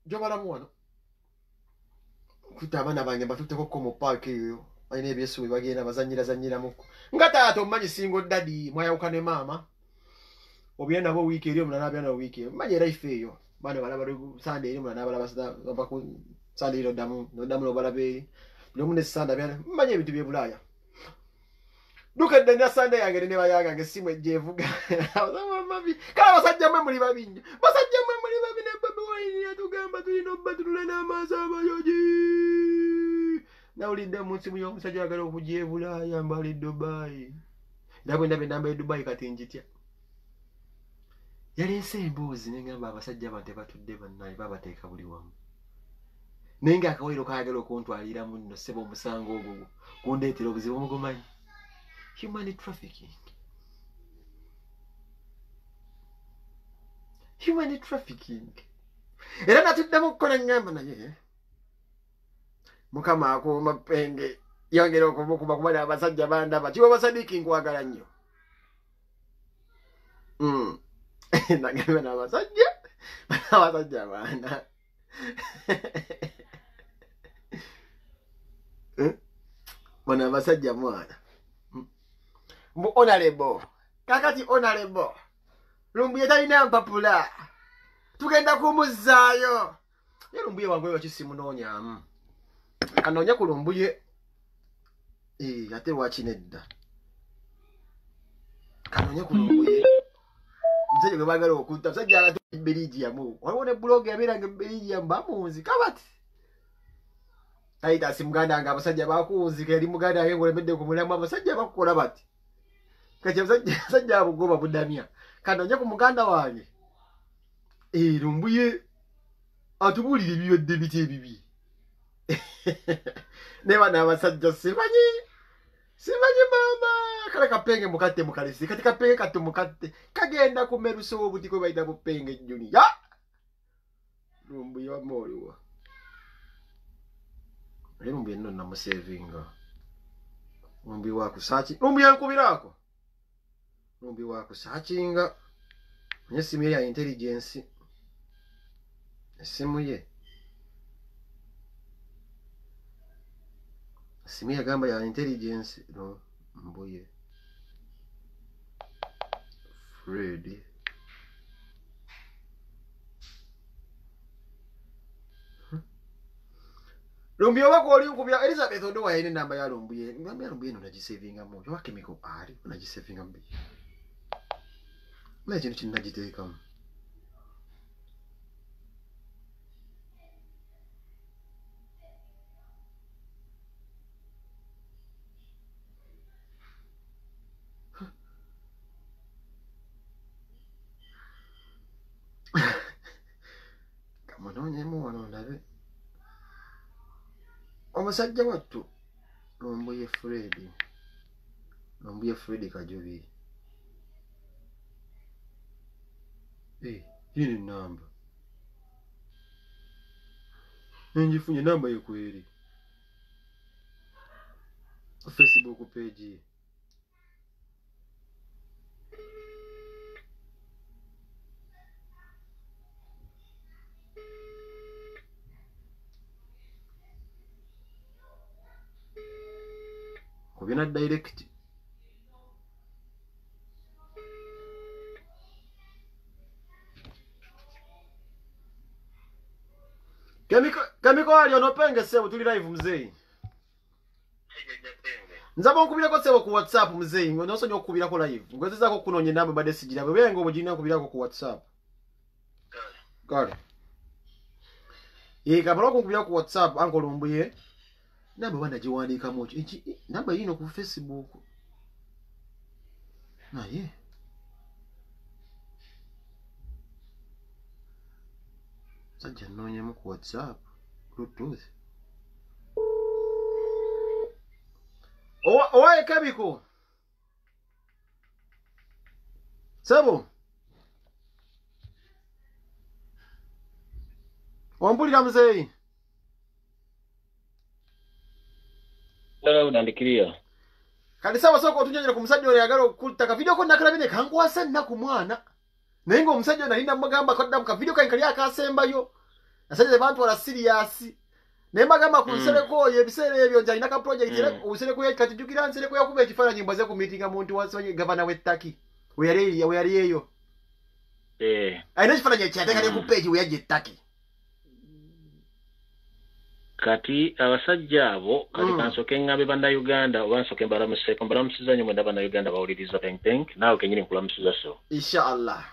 jobala mwana kutabana bange batuteko ko mu park yo ayine ebyesu bagenda bazanyira muko ngata ato manyi singo daddy mwayawukane mama obyenda bo wiki eri omulala byana wiki manyi life eyo bana balaba Sunday eri omulala balaba baku Sunday no damu no balabe no mune Sunday byana manyi ebintu bye Bulaya duka denda Sunday yange ne bayaga ngesimu ejevuga mabi kala basajja mwe muri babinyo ne babu wayini atugamba tulino batulula n'amazaba yoji na ulinde munsi muyo omusajja yagala okujja Bulaya mbali Dubai ndabwe namba e Dubai kati njitya yali ensembuzi nengamba abasajja bante batudde bannaye babateeka buli wamu nenga akawero kayagala okuntwalira munno sebo omusango ogwo kundeetera obuzibu omugomanyi human trafficking era natuddemu okukola ngamba naye mukama akuuma penge yongera okuba kuba abasajja bandaba kiwa basadiki nkwagala nnyo nagamba n'abasajja bana bona abasajja mwana mbu honorable kakati honorable lumbuye talina mpapula tugenda kumuzaayo ye lumbuye wange wakisimunonyamu kanoonya ku lumbuye ate wakinedda kanoonya ku lumbuye msajja gwe bagala okutta msajja alatu Belgium waliwo ne blog yabeeranga Belgium bamunzi kabati ayita si muganda nga abasajja bakunzika eri muganda yange ngolemedde ku mulamu abasajja bakukola bati kati abasajja abugoba budamya kanoonya ku muganda wange lumbuye atubulire ebibadde biti ebibi ne bana abasajja simanyi mama kala kapenge mukatte mukalisi kati kapenge katto mukatte kagenda kumerusa obuti kwe bayita bupenge junior lumbuye wamoliwa lumbuye nno namusevinga lumbuye wakusachi lumbuye nkubirako lumbuye wakusachinga nyesimu ya intelligence esimu ye simu yagamba ya intelligence no mbuye Freddy. Lumbuye wako oli nkubya Elizabeth ondo wayine namba ya Lumbuye. Namba ya Lumbuye unajisavinga mu. Wa chemical ali unajisavinga mbi. Mwe kintu kinajiteeka mu. Kamononyemu wano ndabe. Omusajja wattu Lumbuye Freddy. Lumbuye Freddy Kajobi. Hii ni namba. Njifunye namba yo kweli. Facebook page. Kubina direct. Kamiko ali onopenge sebo tuli live mzee. Nzaba nkubira ko sebo ku WhatsApp mzee, ngonosonye okubira ko live. Ngwezeza ko kunonye namba bade sijira bengo obujina kubira ko ku WhatsApp. Kale. Kabalo nkubira ku WhatsApp anko Lumbuye. Namba bana jiwandika mocho. Namba yino ku Facebook. Na ye. Sajja nonyemu ku WhatsApp. Bluetooth. Owaye Kabiko. Sebo. Wampulira mzee.
Unandikiria.
Kali sawa soko otunyanyira ku musajja oyo yagala okutaka video ko nakalabine kankwasa nnaku mwana. Naye ngo omusajja nalinda mugamba koddamu ka video kankali akasembayo. Nasajja abantu wala serious. Naye magamba ku nsereko oyo ebiseera ebyo nja inaka project usereko yakati jukira nsereko yakuba ekifaananyi mbaze ku meeting muntu wasonye governor w'Ettaki. We yali eyo. Ayina ekifaananyi ekyatekale ku page we yajja Ettaki.
Kati abasajja abo kati kansoke ngabe banda Uganda obansoke mbalamuseko mbalamusizanyo mwenda banda Uganda bawuliriza peng nawe kenyini nkulamusiza so
inshallah.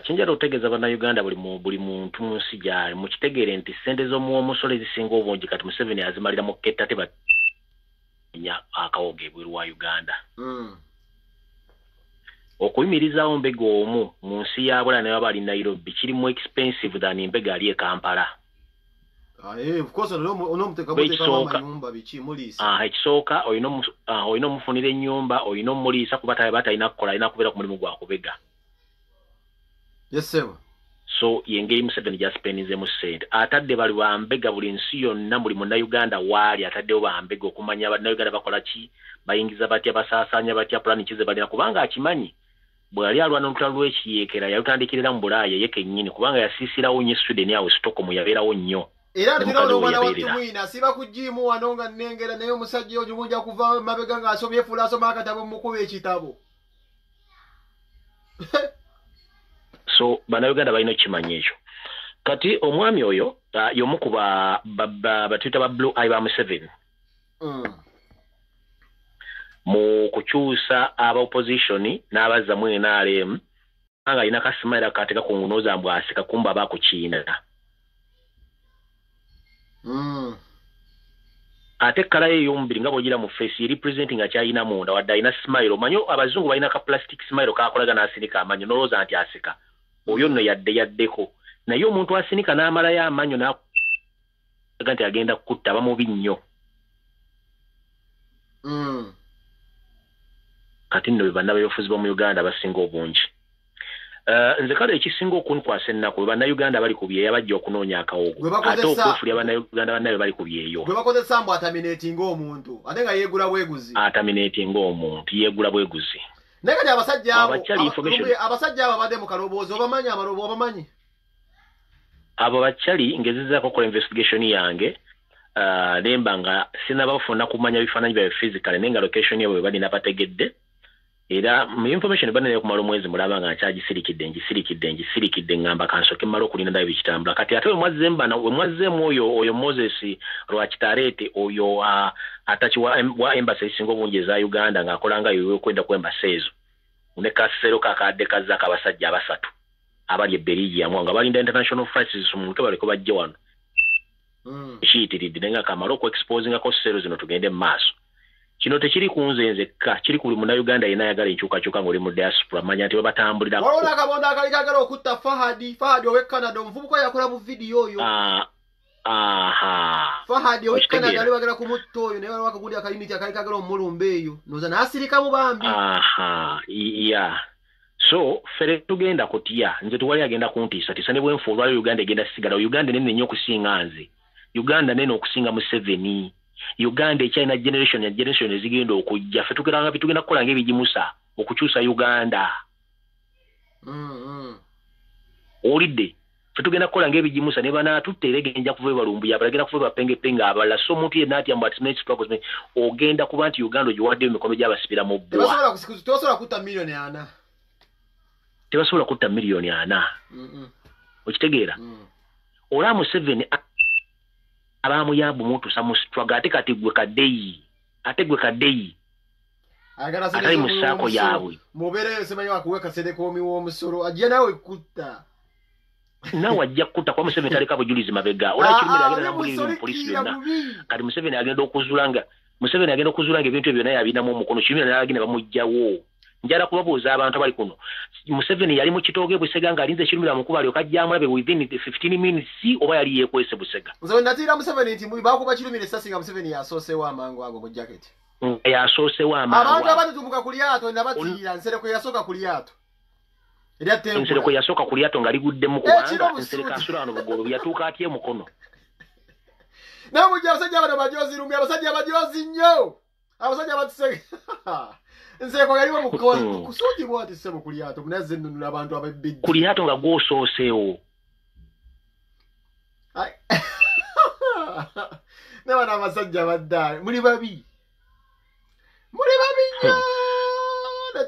Kinjala otegeza banda Uganda buli muntu munsi gyali mukitegere nti sente z'omusolo ezisinga obungi kati Museveni azimalira mu ketta teba nya akawoge bwiru wa Uganda. Okuyimirizawo mbega omu munsi yabula nayo abali Nairobi kiri mu expensive than mbega ali e Kampala.
Of course onomuteka mama nyumba bichi mulisa.
Ekisooka oyino mufunira ennyumba oyino mulisa kuba batalina kukola ina kubeera ku mulimu gwa kubega.
Yes sir.
So yengeri Museveni jaspennize mu sente. Atadde bali bambega buli nsi yonna buli mu Uganda wali ataddewo bambega okumanya Uganda bakola ki bayingiza batya basaasanya batya plan kize balina kubanga akimanyi. Bwali alwana n'olutalo lw'ekiyeekera yalutandikirira mu Bulaaya ye kennyini kubanga yasiisirawo nnyo Sweden awo Stockholm yabeerawo nnyo.
Era tunaona omwana wattu mwina siba ku jimu wano nga nnengera naye omusajja oyo mujja kuva mabega ng'asobye fula asoma akatabo mukuba ekitabo.
So bannayuganda balina okukimanya ekyo. Kati omwami oyo y'omu ku batuyita ba Blue Eye ba Museveni. Mu kukyusa aba opposition n'abazza mu NRM nga alina kasimaira kateka ku ngunoza mbw asika kumba bakukiina. Ate kala ey'omubiri nga bw'ogira mu face representing akyalina munda wadde alina smile. Omanyi abazungu balina ka plastic smile kakolaga n'asinika amanyo n'olowooza nti asika. Oyo nno yaddeko. Naye omuntu asinika n'amalayo amanyo n'aga nti agenda kutta bamubi nnyo. Kati nno bannabyobufuzi b'omu Uganda basinga obungi. Nze kale ekisinga okunkwasa ennaku bannayuganda bali ku byeyo bajja okunoonya akawogo. Ate okwefulya bannayuganda bannabe bali ku byeyo.
Gwe bakozesa mbu ataminatinga omuntu ate nga yeegula bweguzi.
Ataminatinga omuntu yeegula bweguzi.
Naye kati abasajja abo abadde mu kaloboozi obamanyi amalobo obamanyi?
Abo bakyali ngezezaako okukola investigation yange nemba nga sinabafuna kumanya bifaananyi byabwe physically naye nga location yabwe balina bategedde era mu information banene kumala omwezi mulaba nga ngisirikidde ngamba kansoke mmala okulinda ndayo bikitambula kati ate wemwazzeemu oyo Moses Lwakitareete oyo atachi wa embassy esinga obungi eza Uganda ng'akolanga yoyo kwenda ku embassy ezo ne kasero kakadde kazaka abasajja abasatu abali ebberiya nga balinda international flights mu mutwe baliko bajje wano ekiyitiridde nga kamala okuexposinga ko sero zino tugende mu maaso kino tekiri kunze nzekka kiri ku buli munnayuganda yenna ayagala enkyukakyuka ng'oli mu diaspora manya nti babatambulirako
waliwo akabondo akali kagala okutta Fahadi ow'e Canada omuvubuka yakola mu vidiyo oyo Fahadi ow'e Canada ali bagala kumutta oyo naye waliwo akagundi akalimiti akali kagala omulumba eyo noza n'asirika mu bambi
so fere tugenda kutya nze tuwali agenda kuntiisa ne bwenfu olwali Uganda egenda sigala Uganda nene nnyo okusinga nze Uganda nene okusinga Museveni Uganda ekyalina generation ezigenda okujja ffe tugenda kukola ng'ebigimusa okukyusa Uganda olidde ffe tugenda kukola ng'ebigimusa ne banaatutte era genja kuva ebalumbuya abalagenda kuva ebapengepenga abalala so omuntu yenna atya mbu ati ogenda kuba nti Uganda ogiwadde emikono gy'abasibira mu bbwa
tebasobola kutta miliyoni 4
tebasobola kutta miliyoni 4 okitegeera olwa Museveni abamuyamba omutuusa mu struggle ate kati gwe kaddeyi atali mu ssaako yaabwe
mubeereyo semanyi wakuweka Sedekomi w'omusolo ajja nawe kutta
nawe ajja kutta kuba Museveni taleka bujulizi mabega olwa kirumira agenda nambulira mu polisi byonna kati Museveni agenda okuzuula nga ebintu ebyo naye abinamu omukono kirumira naye agenda bamugjawo njala kubabuuza abantu abali kuno Museveni yali mu kitooge Busega ng'alinze kirumira mukuba alyoka ajja amulabe within 15 minutes oba yali yeekwese Busega
nze natira Museveni nti bakuba kirumira essasi nga Museveni yasoosewo amangu ago mu jaketi
yasoosewo amangu
abantu abatutumuka ku lyato nabatiira Nsereko yasooka ku lyato
Nsereko yasooka ku lyato nga liguddemu kubanga Nsereko asula wano bugolo yatuuka atya mukono
naye mujja abasajja bano bajoozi rumbi abasajja bajoozi nnyo abasajja batusege Nsereko yaliwo kusuutibwa ati ssebo ku lyato munazze nnunula abantu abebbijja
ku lyato nga gw'osooseewo
ne bano abasajja baddaali muli babi nnyo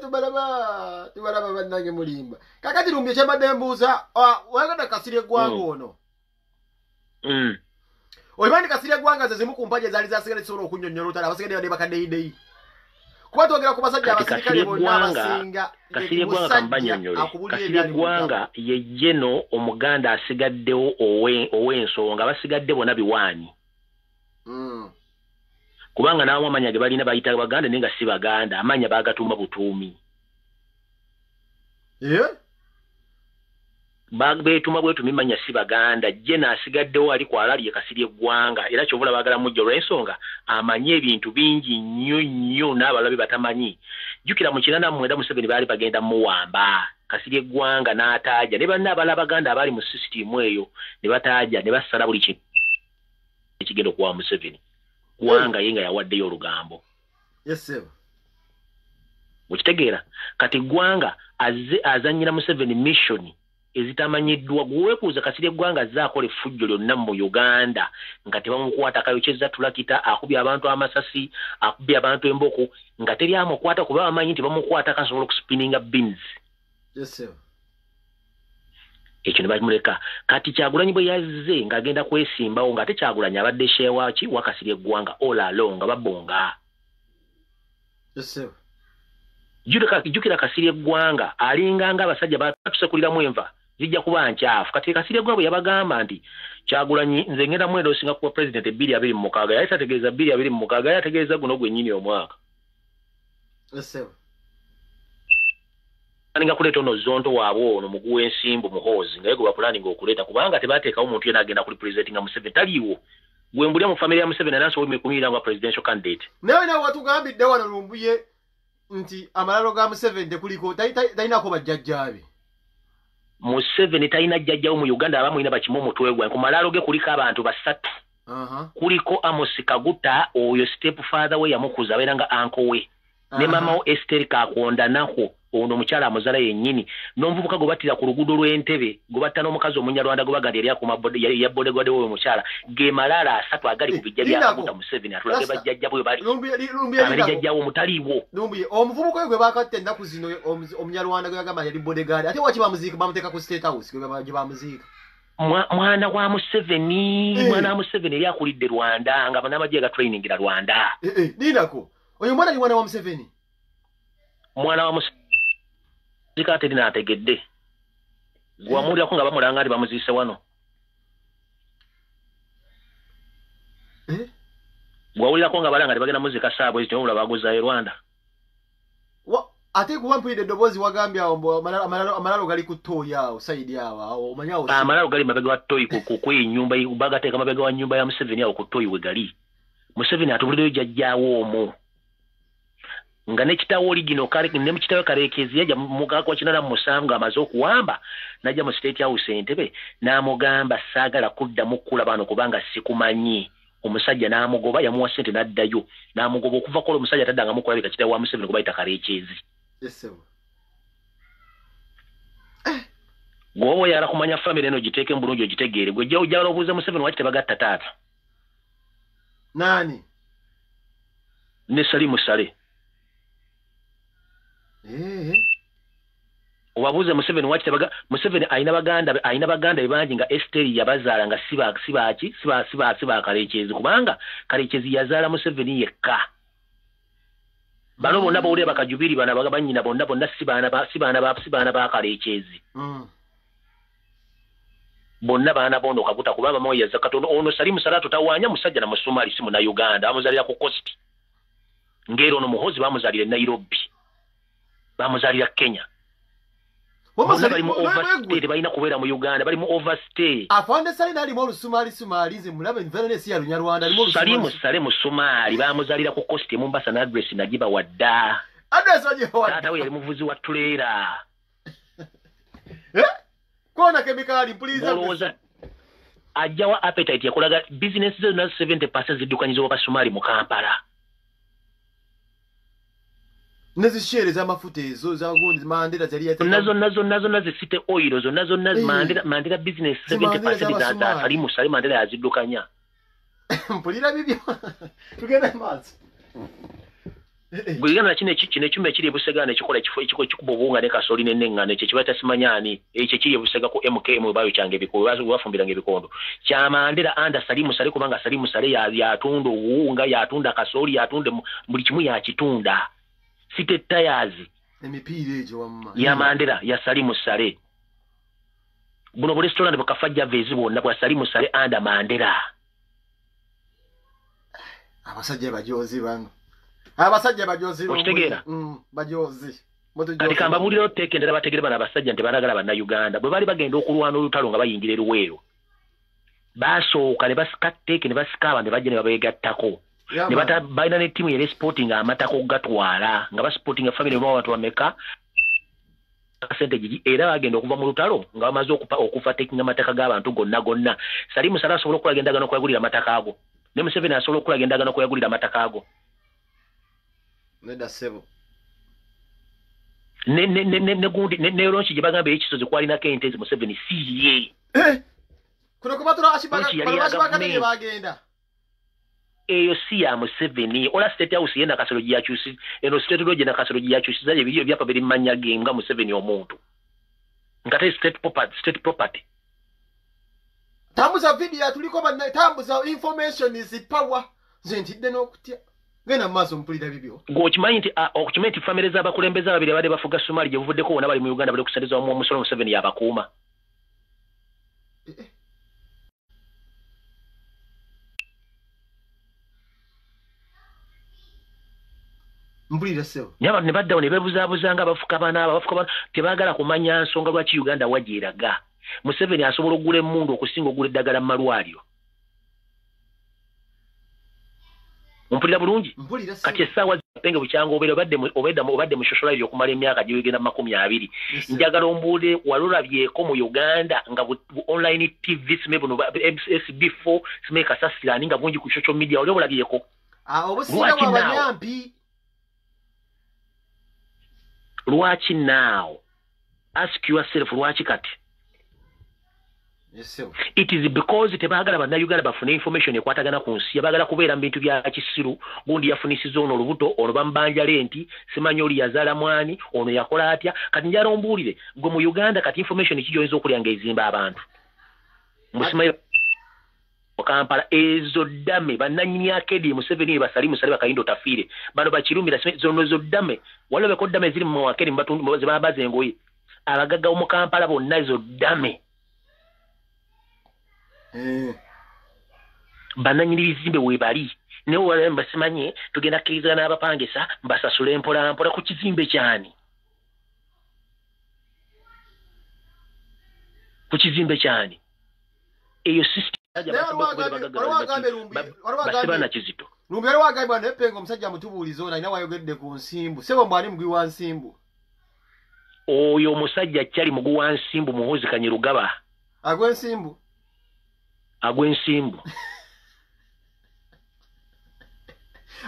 tubalaba bannange mulimba kakati lumbi ekyembadde mbuuza waganda Kasirye Gwanga ono oimani Kasirye Gwanga ze zimu ku mpaji ezaali zasigala zisobola okunnyonnyola olutala abasigadde badde bakaddeyideyi kuba twogera ku basajja abasirikale bonna abasinga
Kasirye Gwanga kambanyonnyola Kasirye Gwanga ye jeno omuganda asigaddewo ow'ensonga basigadde bona biwaanyi kubanga n'awamu amanya ge balina bayita Baganda naye nga si Baganda amanya baagatuuma butuumi beetuma bwetumi manya si Baganda jena asigaddewo ali kwalali ye Kasirye Gwanga era kyovula baagala mujja olw'ensonga amanye ebintu bingi nnyo n'abalabe batamanyi jjukira mu 1999 Museveni baali bagenda muwamba Kasirye Gwanga n'ataaja ne banna abala Baganda abaali mu sisitimu eyo ne bataaja ne basala buli kintu ekigenda okuwa Museveni Gwanga yenga yawaddeyo olugambo mukitegeera kati Gwanga azanyira Museveni mission ezitamanyiddwa gweweebuuza Kasirye Gwanga azze akola effujjo lyonna mu Uganda nga tebamukwata kayokyeza tulakita akubye abantu amasasi akubye abantu emboko nga teri amukwata kuba bamanyi nti bamukwata kasobola okuspininga beans ekyo ne bamuleka kati Kyagulanyi bwe yazze ng'agenda kwesimbawo ng'ate Kyagulanyi abadde sheewa ki wa Kasirye Gwanga all along nga babonga jjukira Kasirye Gwanga alinganga abasajja batusekuliramu enva zijja kuba nkyafu kati Kasirye Gwanga bwe yabagamba nti Kyagulanyi nze ngenda mwenda osinga kuba president 2026 yali tategeeza 2026 yali ategeeza guno gwennyini omwaka aninga kuleeta ono zonto waabwe ono muguwa ensimbu muhoozi nga yegwe bapulaninga okuleeta kubanga tebateekawo omuntu yena agenda kuli president nga Museveni taliiwo gwe mbulya mu family ya Museveni anasobola okuyimirira nga presidential candidate
nawe watugambidde wano lumbuye nti amalalo ga Museveni tekuliko talinako bajjajjaabe
Museveni talina jjajjawo mu Uganda abamulina bakimu omutwe gwe ku malalo ge kuliko abantu basatu kuliko Amos Kaguta oyo step father we yamukuza abeera nga anko we ne mama we Esther Kakonda nako ono mukyala amuzala yennyini n'omuvubuka gwe battira ku luguudo lw'Entebbe gwe batta n'omukazi Omunyarwanda gwe baganda yali akuma ya bodeguard w'oyo mukyala ge malaala 3 agali ku bijja bya Kaguta Museveni atulage bajjajja bwe bali abajjajjawo mutaliiwo
omuvubuka gwe bakatte ennaku zino Omunyarwanda gwe yagamba yali bodeguard ate waki bamuziika bamuteeka ku State House gwe bamuziika
mwana wa Museveni yali akulidde Rwanda nga banamagye ga trainingira Rwanda
ninako oyo mwana ni mwana wa Museveni
mwana wa Museveni zikate dina ategedde gwamulira ko nga bamulanga ali bamuziise wano gwawulira ko nga balanga bagenda muzika saabwe ezito obula baguza Rwanda
ate kuba mpulidde eddoboozi wagambye awo amalalo gali ku ttooyi awo sayidi awo omanyawo
amalalo gali mabega wa ttooyi kw'ennyumba bagateeka mabega wa nnyumba ya Museveni awo ku ttooyi we gali Museveni atubulireyo jjajjaawo omwo nga ne kitawo oligino ne mukitawe Kareekezi yajja mugaka wa 87 ng'amaze okuwamba najja mu State House Entebbe n'amugamba saagala kuddamu kula bano kubanga sikumanyi omusajja n'amugoba yamuwa ssente n'addayo n'amugoba okuva kola omusajja taddanga mukulabika kitawo wa Museveni kubayita Kareekezi gwoba oyagala kumanya famire eno giteeke mbulungi ogitegeere gwe ojjala obuuza Museveni waki tebagatta taata
nani
ne Salimu Sale obabuuze Museveni waki tebaga Museveni ayina baganda bangi nga Esteri yabazaala nga siba Kareekezi kubanga Kareekezi yazaala Museveni yekka bano bonna bawulira bakajubiri bana bagabanyina bonna sibaana ba Kareekezi bonna baana bondo Kaguta kubanga moyo yazza Katonda ono Salimu Salatu tawanya musajja na Musomali simu na Uganda amuzalira ku Coast ngero no muhozi bamuzalira Nairobi bamuzalira Kenya bali mu overstay balina kubeera mu Uganda bali mu overstay
afande Salimu ali mu Lusumali ze mulabe Venesi ya Lunyarwanda ali mu
Salimu Sale mu Somali bamuzalira ku Coast Mombasa na address nagiba wadda
address wajiba wadda
tata we yali muvuzi wa tulera
kona kemikali please
ajjawa appetite yakulaga business zo na 70% zidukanyizo wa Somali mu Kampala
nazi share za mafuta ezo za gondi Mandela zali yate
nazo site oil zo nazo Mandela business 70% za Salimu Sale Mandela yazidukanya
mpulira bibyo tugenda mazi
gwigana kine ekyuma ekiri ebusega nekikola ekifo ekikubobunga ne kasoli nenengana ekyo kibata simanyani ekyo kiri ebusega ku MKM bayo kyange bikowazo wafumbiranga ebikondo kya Mandela anda Salimu Sale kubanga Salimu Sale yatunda uwunga yatunda kasoli yatunda buli kimu yakitunda site tires
emipira ejo wamma
ya Mandela ya Salimu Sale buno restaurant bakafajja vezi bonna bwa Salimu Sale anda Mandela
abasajja bajozi bango abasajja bajozi
okitegeera
bajozi
kati kamba muliro tekendera bategere bana abasajja nti banagala bana Uganda bwe bali bagenda okulwana olutalo nga bayingira Luweero basooka ne basikatteke ne basikaba ne bajja ne babegattako ne bata baina ne timu yele sporting amatako gatwala nga ba sporting family mu watu wameka sente gigi era bagenda okuva mu lutalo nga bamaze okufa tekinga amataka g'abantu gonna Salimu Sale asobola okulagenda gano kwagulira amataka ago ne Museveni asobola okulagenda gano kwagulira amataka ago
neda sebo
ne gundi ne ronchi jibagambe ekisozi kwalina kentezi Museveni siye
kuno kubatura ashibaga ne bagenda
eyo si ya Museveni ola State House yenda kasolo giyakyusi eno State Lodge na kasolo giyakyusi zaje biriyo byapa biri manya genga Museveni omuntu ngate state property
tambuza video tuliko bana tambuza information is power zentidde n'okutya gena maso mpulira bibyo
gokimanyi nti okukimanyi family z'abakulembeze ababiri abadde bafuga Somali gye buvuddeko wona bali mu Uganda bali kusendeza omu Musolo Museveni yabakuuma
mpulira sewo
nyaba ne baddawo ne bebuzaabuzanga abafuka bana tebagala kumanya nsonga lwaki Uganda wajiraga Museveni asobola okugula emmundu okusinga okugula eddagala mu malwaliro mpulira bulungi kati essaawa zipenge bukyanga obedde mu social life okumala emyaka gyegenda mu 20 njagala ombuule walolabyeko mu Uganda nga online TV sime buno SB4 sime kasasirani nga bungi ku social media oli obulabyeko
obusira bw'abanyampi
Lwaki now? Ask yourself, lwaki kati?
Yes, sir.
It is because tebagala bannayuganda bafune information ekwatagana ku nsi yabagala kubeera mu bintu bya kisiru gundi yafunisiza ono olubuto ono bambanja lenti simanyi oli yazaala mwani ono yakola atya kati njala ombuulire gwe mu Uganda kati information ekijoyinza okulya ng'ezimba abantu musimayi Kampala ezo ddame bannanyini akedi Museveni basalimu sali bakayindo tafiire bano bakirumira zono ddame waliwo beko ddame ziri mu akedi mbatundu zibabaza engoye abagagga mu Kampala bonna ezo ddame bananyini bizimbe webali ne wale mbasimanye tugenda kkiriza n'abapangisa mbasasule mpola ku kizimbe kyani eyo system basebana kizito
lumbero wagamba nepengo omusajja mutubuulizo na ina wayogedde ku nsimbu sebo mbwani mugwi wa nsimbu
oyo omusajja kyali mugwi wa nsimbu muhozi Kanyerugaba
agwensimbu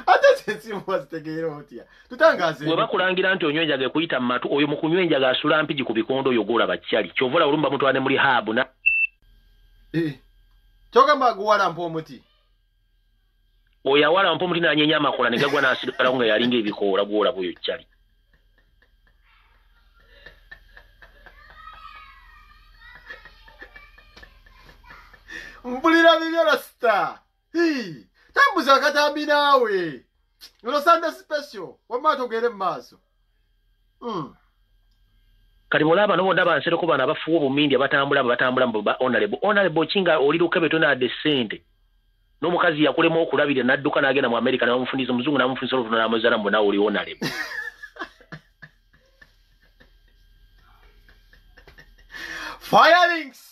ate sensimbu wazitegeera otya tutangaze
we bakulangira nti onywenjaga kuyita mu matu oyo mu kunywenjaga asula mpigi ku bikondo oyo golaba kyali kyovola olumba mutwane muri habu na
kyogamba guwala mpa omuti
oyo awala mpa omuti nanyenya amakola ne gagwa n'asigala nga yalinga ebikoola gwolaba oyo kyali
mpulira bibyo Rasta tambuza akatambi naawe ono Sunday special wamma togere mu maaso
kati mulaba no ndaba nsereko bana abafuwa obumindi abatambula mu honorable kinga oli lukebe tona de sente n'omukazi yakulema okulabira n'adduka n'agenda mu America n'amufuniza omuzungu n'amufuniza oluvuno n'amuzala mbona oli honorable
Firelinks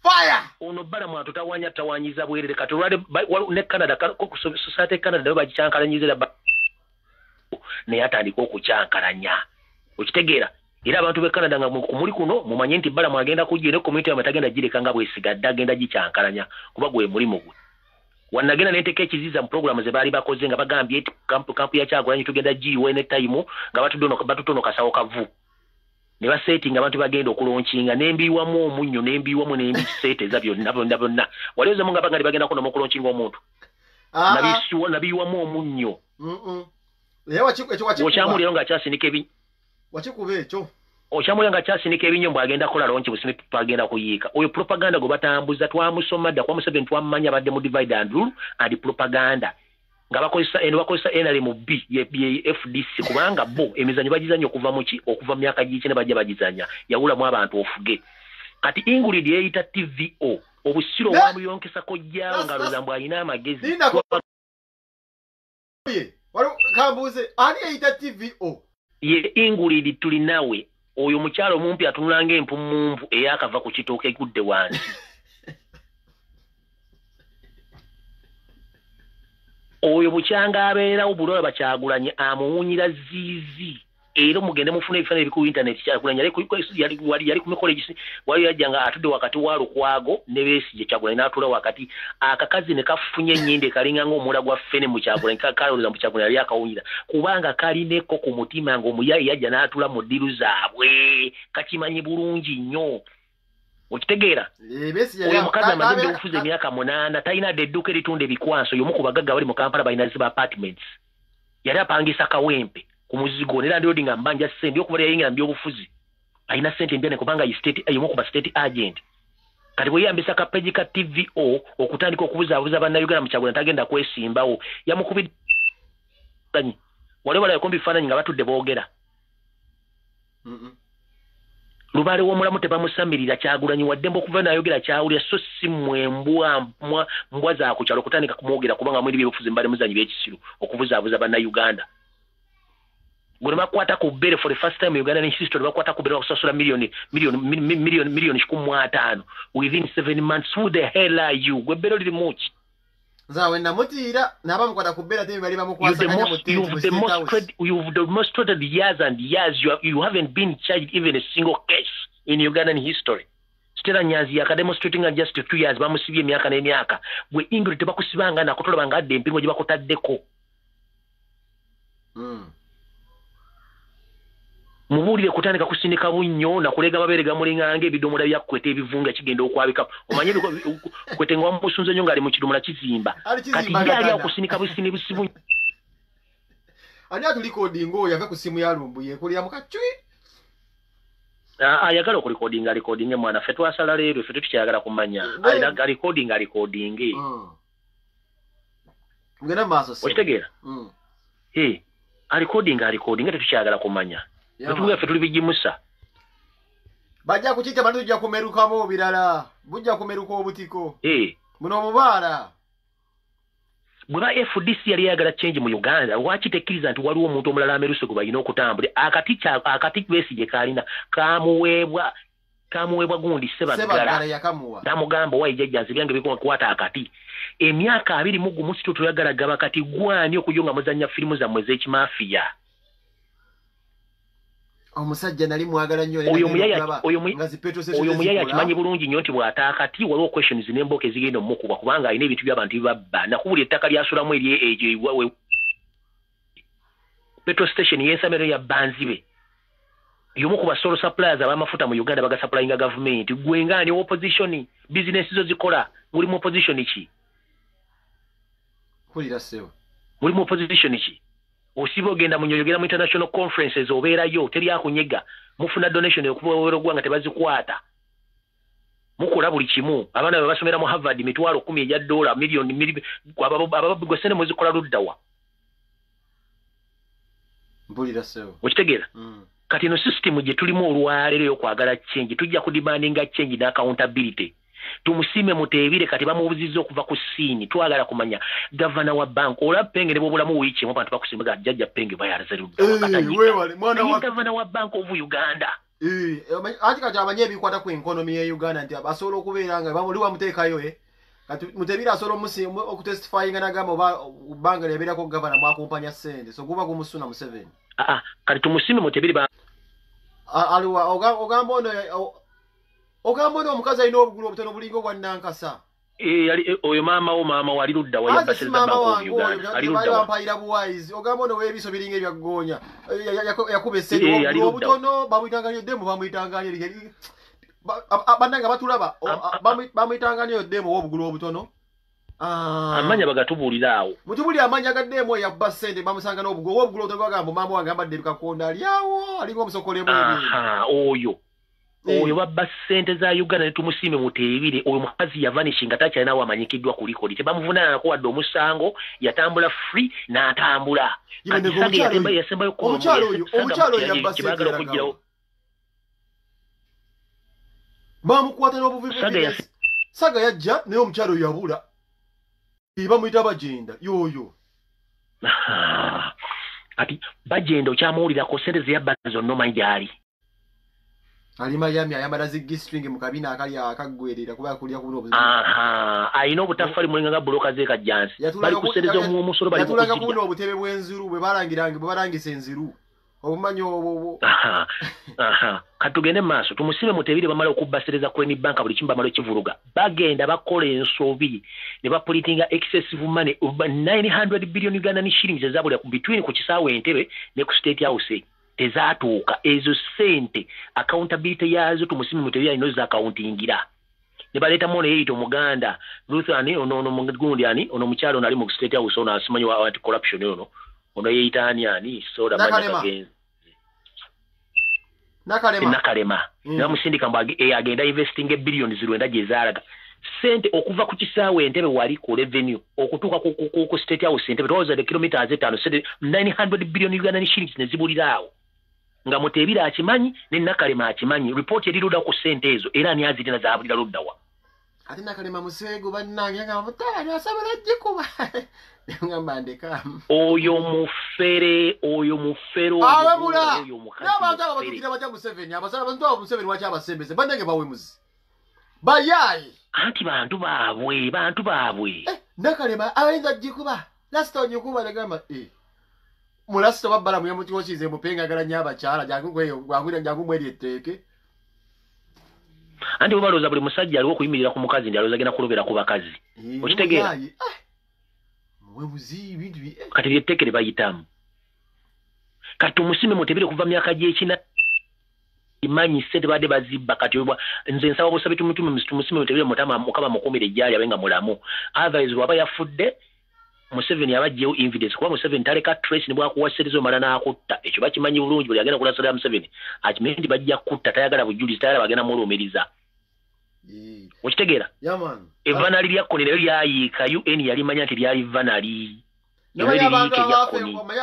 Fire!
Ono bala mwatu tawanyiza bwerere kati ne Canada ku society Canada baba gicyankalanyizira ne yatandika okucyankalanya okitegeera era abantu be Canada nga muri kuno mumanye nti bala mwagenda kujja ne community amatagenda gireka nga bwesigadde agenda gicyankalanya kuba gwe mulimo gwe wanagenda neteka ekiziza mu program ze bali bakoze nga bagambye kampu ya Kyagulanyi tugenda giwe ne time nga batutono kasawo kavu ne basetting abantu bagenda okulonkinga nembiwamu omunyo nembiwamu nembisete za byonna walioze munga bagali bagenda kuno okulonkinga omuntu nabiwamu omunyo okyamuli nga kyasinika
wakikuba ekyo
okyamuli nga kyasinika ebinyombo agenda kola lonki busimi agenda kuyiika oyo propaganda go batambuza twamusoma dda kwa Museveni twamanya badde mu divide and rule and propaganda nga bakozesa NRM B FDC kubanga bo emizanyo bagizanya okuva muki okuva myaka gikene bajja bagizanya yawulamu abantu ofuge kati Ingrid yeyita TVO obusiro wamuyonkesa kojja nga lozambu alina amagezi
kambuze ani yeyita TVO
ye Ingrid tulinawe oyo mukyalo mumpi atunulanga empumumpu eyakava ku kitooke egudde wansi oyo bukyanga abeerawo bulola Bakyagulanyi amuwunyira ziizi era mugende mufuna ebifaananyi ku internet Kyagulanyi yali ku mikolo wali yajjanga atudde wakati wa Lukwago ne Besigye Kyagulanyi n'atula wakati akakazi ne kafunye ennyinde kalinga ng'omula gwa ffene mu Kyagulanyi kalowooza mu Kyagulanyi yali akawunyira kubanga kalineko ku mutima ng'omuyayi yajja n'atula mu ddiru zaabwe kakimanyi bulungi nnyo okitegeera oyo mukazi amaze okufuza emyaka 8 talina dedduka eritunda ebikwanso y'omu ku bagagga bali mu Kampala balina ziba apartments yali apangisa kawempe ku muzigo nera ndi nga mbanja sente okuba yayingira mu byobufuzi alina sente mbya ne kubanga y'omu ku ba state agent kati bwe yambisa ka page ka TVO okutandika okubuzaabuza bannayuganda mu Kyagulanyi tagenda kwesimbawo yamukubidde waliwo yakomba ebifaananyi nga batudde boogera Lubale w'omulamu tebamusamirira Kyagulanyi wadde mbokuva nayogera kyawulira so si mbwa za ku kyalo kutandika kumwogera kubanga mwiri byebufuzi mbale muzanyi by'ekisiru okubuzaabuza bannayuganda gwe bakwata ku bbere for the first time Uganda in history bakwata ku bbere okusasula milioni 15 within 7 months. Who the hell are you? Gwe bbere liri muki
zawe namutira nabamukwata ku bbere bali bamukwasa kanya
you've demonstrated years and years you haven't been charged even a single case in Ugandan history. Stella Nyanzi yakademonstrating just 2 years bamusibye emyaka n'emyaka gwe Ingrid tebakusibanga nakutola banga adde empingo gye bakutaddeko Mubulire kutandika kusindika bunnyo na kulega mabere gamulingange ebidomola byakwete ebivunga kigenda okwabika omanye kwete ngwa musunze nnyo ngali mu kidomola kizimba kati yali akusindika busini busibu
ani atulikodinga oyo ave ku simu ya lumbu yekulira mukacwi
ayagala okulikodinga mwana ffe twasala leero ffe tukyayagala kumanya alikodinge
ngena maaso
okitegeera alikodinga tetukyayagala kumanya Tutuga ffe tuli bijimusa.
Bajja kukita bantu tujja kumerukamo birala. Bujja kumeruka obutiko. Muno mubaala.
Bweba FDC yali yagala change mu Uganda, wakitekiriza nti waliwo omuntu omulala ameruse gwe balina okutambula. Akati Besigye kalina kamuweebwa gundi Sebagala
yakamuwa.
Namugamba wayi jjajjanze byange bikukwata akati. Emyaka 20 mu gumu situ tuyagala gaba kati gwani okuyunga muzanya filimu za mweze kimafiya.
Omusajja nali mwagala nnyo
oyo muyaya kimanyi bulungi nnyo nti bw'ataakati waliwo questions n'emboka ezigenda omukuba kubanga alina ebintu by'abantu bibabba nakubula ettaka lyasulamu petrol station y'ensamiro ya Banzibe y'omu ku basolo suppliers ab'amafuta mu Uganda bagasaplayinga gavumenti gwengaani opposition business zo zikola muli mu opposition ki
kulira sewa
muli mu opposition ki Osibo ogenda munyogera mu international conferences obeerayo teri akunyega mufuna donation okuboobera ogwanga tebazikwata mukola buli kimu abaana be basomera mu Harvard $10,000 million ababigosene muzikola luddawa
mbulira sewo
okitegeera kati no system gye tulimu olwaleero y'okwagala change tujja kudemandinga change na accountability tumusime Muteebire kati bamubuzizza okuva ku siini twagala kumanya governor wa bank ola penge ne bobulamu wiiki mu abantu bakusimbaga jjajja penge bayalazaru
wewale mwana wa
governor wa bank of Uganda
ati kati amanye ebikwata ku economy ya Uganda nti abasobola okubeera nga bamuliwa muteekayo kati Muteebire asobola musimu okutestifyinga nagamba banga lyabeerako governor mwakumpanya ssente so guba gumusuna mu 7
kati tumusime Muteebire
aliwa ogamba ono omukazi alina obugulu obutono bulingo bwa Nankasa
yali oyo maama wali ludda wa
yabasiriza bank of Uganda ali ludda wampayira buwaizi ogamba ono webiso biringa ebyaggonya yakuba essente obugulu obutono bamuyitanganya demo bamuyitanganya bannanga batulaba bamuyitanganya demo obugulu obutono
amanya bagatubuulira awo
mutubuli amanya ga demo yabba ssente bamusanga n'obugulu obutono bagamba maama wange ambadde bikakonda ali awo alinga omusokolemu
oyo babba ssente za Uganda ne tumusime Muteebire oyo mukazi yavanishinga takyalinawo amanyikiddwa ku likodi tebamuvunaanako wadde omusango yatambula free n'atambula
omukyalo oyo yabba ssente bamukwata n'obuvivu saga yajja naye omukyalo oyo yabula bamuyita bagenda yoyo
kati bagenda okyamuwulirako ssente zeyabba zonna omanyi gyali
ali Miami ayambala zigistring mu kabina akali akaggwerera kuba kulya kubula obuzibu
ayina obutaffali mulinga nga buloka ze kajjansi bali kusereza omusolo bali
yatulanga kubuna obutebe bw'enziru bwe balangisa enziru obumanyi obwo katugende maaso tumusime Muteebire bamala okubbasereza Crane Bank buli kimba malo kivuruga bagenda bakola ensobi ne bapolitinga excessive money over 900 billion Ugandan shillings ezabula between ku kisaawe Entebbe ne ku State House tezaatuuka ezo ssente accountability yazo tumusime Muteebire alina za accountingira ne baleeta mona yeeyita Omuganda Ruthani ono mugundi ani ono mukyalo nali mu State House ono asimanyi wa anti corruption ono yeeyita ani soda manyi Nakalema namusindika agenda investing billions lwenda gye zaalaga ssente okuva ku kisaawe Entebbe wali ku revenue okutuuka ku State House Entebbe towooza de kilometers 5 900 billion Ugandan shillings ne zibulira awo nga Muteebire akimanyi ne Nakalema akimanyi report eriruda ku ssente ezo era ani azirina zaabulira luddawa ate Nakalema musego bannange nga mutali asobola jikuba ngamba ndeka
oyo mufere
awebula n'abantu ababajukira batya Museveni abasala bantu abo Museveni waki abasembeze bannange bawemuzi bayayi
anti bantu baabwe
Nakalema ayinza jikuba lasita onyikuba negamba mulasito babbala muyamuti wosize mupenga nnyo abakyala jangu mweri etteeke
anti bbalooza buli musajja aliwo okuyimirira ku mukazi ndi alooza genda kulobera ku bakazi okitegeera
muwemuzi bintu
kati lyetteekere bayitamu kati tumusime Mutebere kuva myaka gy'ekina imanyi sente bade bazibba kati nze nsaba busabe tumutume Mutebere Mutama mukaba mukumire ejjali abenga mulamu otherwise waba yafudde Museveni abajjewo evidence kuba Museveni taleka trace ne bwakuwasiriza omala n'akutta ekyo bakimanyi bulungi buli agenda kulasala Museveni akimanyi nti bajja kutta tayagala bujulizi tayagala bagenda mulumiriza okitegeera evvanali lyakoni nayo lyayiika UN yalimanya nti lyali vanali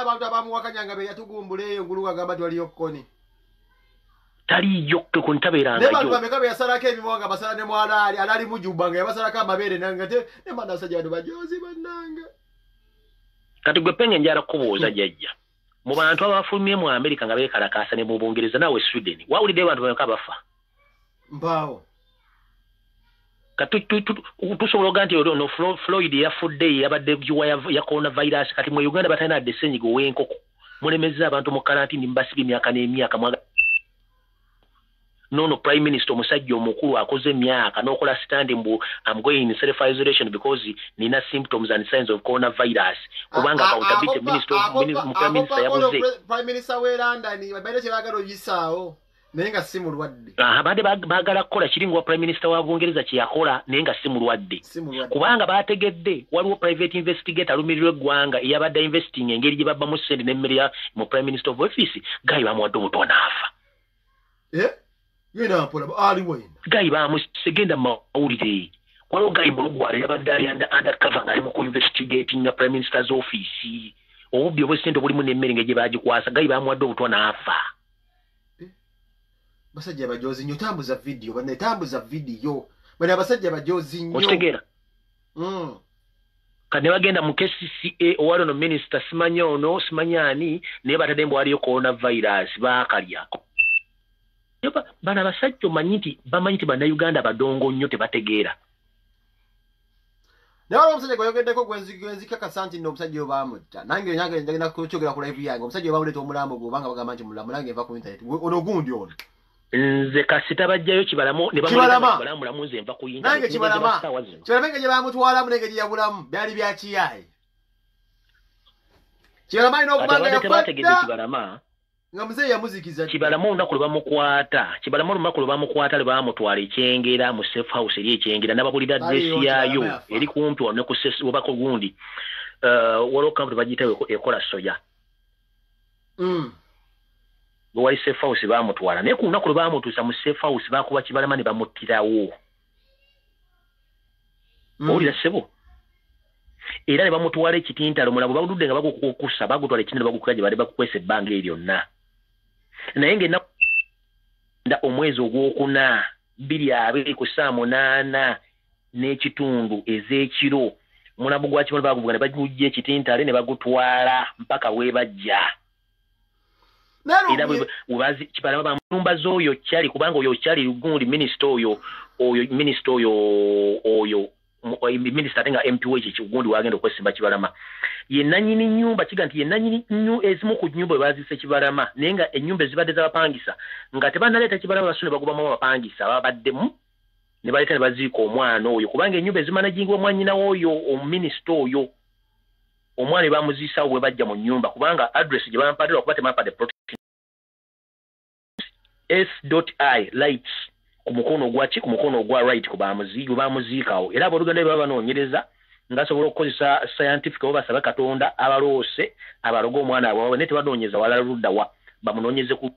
abantu abamuwakanyanga be yatugumbulaeyo ngulu agamba nti waliyo kkoni
taliyo kkoni tabeerangayo
bantu bameka be yasalako emimwa nga basala ne mwalaali alaali mujubba nga yabasalako amabeere nanga te ne banasajja bantu bajozi bannanga
kati gwe penge njala kubuuza jjajja mu bantu abafulumye mu Amerika nga beekalakaasa ne mu Bungereza naawe Sweden wawulidde abantu bameka bafa
mpaawo
kati tusobola oga nti ono Floyd yafudde yabadde juwa ya coronavirus kati mu Uganda batalina dde ssenyiga ow'enkoko mulemezza abantu mu karantini mbasibye emyaka n'emyaka nono prime minister omusajja omukulu akoze emyaka n'okola stand mbu I'm going in self-isolation because nina symptoms and signs of coronavirus kubanga accountability minister yakoze
prime minister we London babere kyebagala oyisaawo naye nga si mulwadde
abadde baagala kukola kiringo wa prime minister wa Bungereza kyeyakola naye nga si mulwadde kubanga baategedde waliwo private investigator alumirirwa eggwanga eyabadde investing engeri gye babbamu ssente n'emmere mu prime minister of office gayi bamuwadde omuto n'afa
yena mpola ali wena
gayi bamusegenda mawulire waliwo gayi mulugwala yabadde ali undercover nga ali mu investigating na prime minister's office obubbi obw'essente obulimu n'emmere nga gye baagikwasa gayi bamuwadde obuto n'afa
basajja bajozi nnyo tambuza video bannetambuza video bana abasajja bajozi nnyo
okitegeera kati ne bagenda mu KCCA owali ono minisita simanya ono simanyani naye batadde mbu waliyo coronavirus baakalya bana abasajja omanyi nti bamanyi nti bannayuganda badongo nnyo tebategeera
naye waliwo omusajja gweyogeddeko gwenzikakasa nti nno omusajja oyo baamutta nange nyange njagenda kukyogera ku live yange omusajja oyo bamuleeta omulambo gwe obanga bagamba nti mulamu nange nva ku internet ono gundi ono
nze kasita bajjayo Kibalama ne bamulamu nze nva kuyinga
nange Kibalama nga gye bamutwalamu nenge gye yabulamu byali bya kiyayi Kibalama alina okubanga
yakwata
nga muzeeyi yamuzikiza
Kibalama olunaku lwe bamukwata lwe bamutwala ekyengera mu safe house eri ekyengera n'ababulira adresi yaayo eri kumpi wano ne ku wabako gundi waliwo kampu bagiyita ekola soya bwe wali safe house bamutwala naye ku lunaku lwe bamutuusa mu safe house bakuba Kibalama ne bamuttirawo owulira ssebo era ne bamutwala ekitintalo mulabu bagudde nga bagukukusa bagutwala ekitintalo bagukuka gye badde bakukwesa ebbanga eryo lyonna naye ng'ennaku omwezi ogwokuna 2:8 n'ekitundu ez'ekiro mulabu gwa Kibalama baguvuga ne bagujja ekitintale ne bagutwala mpaka weebajja era webazi Kibalama bamulumba z'oyo kyali kubanga oyo kyali gundi minisita oyo minisita atenga MP w'ekyo kigundi wagenda okwesimba Kibalama ye nannyini nnyumba kiga nti ye nannyini ezimu ku nnyumba bwe baazise Kibalama naye nga ennyumba ezibadde z'abapangisa nga tebannaleeta Kibalama basune bagobamu abapangisa babaddemu ne baleeta ne baziika omwana oyo kubanga ennyumba ezimanagingibwa mwannyina w'oyo omuminisita oyo omwana ne bamuziisawo bwe bajja mu nnyumba kubanga address gye bampaddira kuba temampadde protection S.I lights ku mukono ogwa right ku bamuziikawo era abooluganda bwe baba banoonyereza ngasobola okukozesa scientific oba basaba Katonda abaloose abaloga omwana waabwe naye tebanoonyeza walala ludda wa bamunoonyeze ku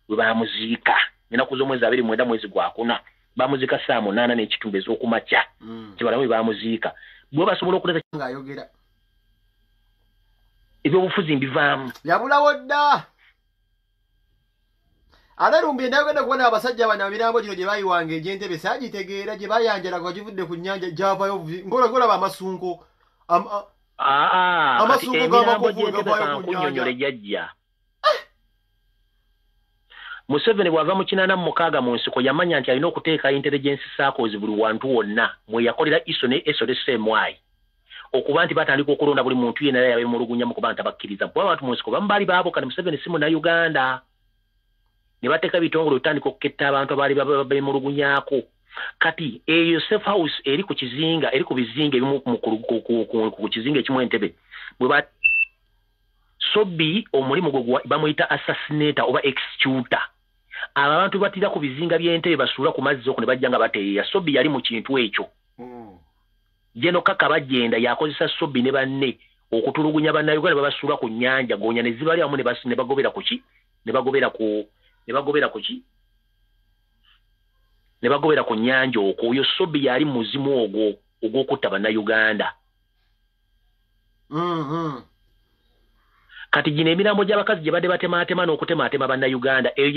bwe bamuziika ennaku z'omwezi 29 mwezi gwa 4 bamuziika 8:30 n'ekitundu ez'okumakya Kibalama bwe bamuziika bwe basobola okuleeta
ng'ayogera
ebyobufuzi mbivaamu
yabulawo dda ate lumbi endayogedde kubona abasajja bano mirambo gino gye bayiwanga egy'entebe saagitegeera gye bayanjala nga givudde ku nnyanja gyavayo ngolaba amasunko amasunko g'amakofu gavayo ku nnyanja
jajja Museveni bw'ava mu 86 mu nsiko yamanya nti alina okuteeka intelligence circles buli wantu wonna mwe yakolera iso ne SMY okuba nti batandika okulonda buli muntu yenna yabemulugunya mu kuba ntabakkiriza bwe abantu mu nsiko bamu baali baabuka ne Museveni si munnayuganda ne bateeka bitongole otandika okuketta abantu abaali babemulugunyaako kati eyo safe house eri ku bizinga ebimu ku kizinga ekimu Entebbe Sobi omulimu gwe bamuyita assassinator oba executor. Abantu batira ku bizinga by'ente basuula ku mazzi okwo ne bajja nga bateeya. Sobi yali mu kintu ekyo. Jeno Kaka bagenda yakozesa Sobi ne banne okutulugunya bannayuganda babasuula ku nnyanja goonya ne zibali amu ne bagobera ku ki? Ne bagobera ku ki? Ne bagobera ku nnyanja okwo. Oyo Sobi yali muzimu ogw'okutta bannayuganda. Kati gino emirambo gy'abakazi gye badde batemaatema n'okutemaatema bannayuganda eyo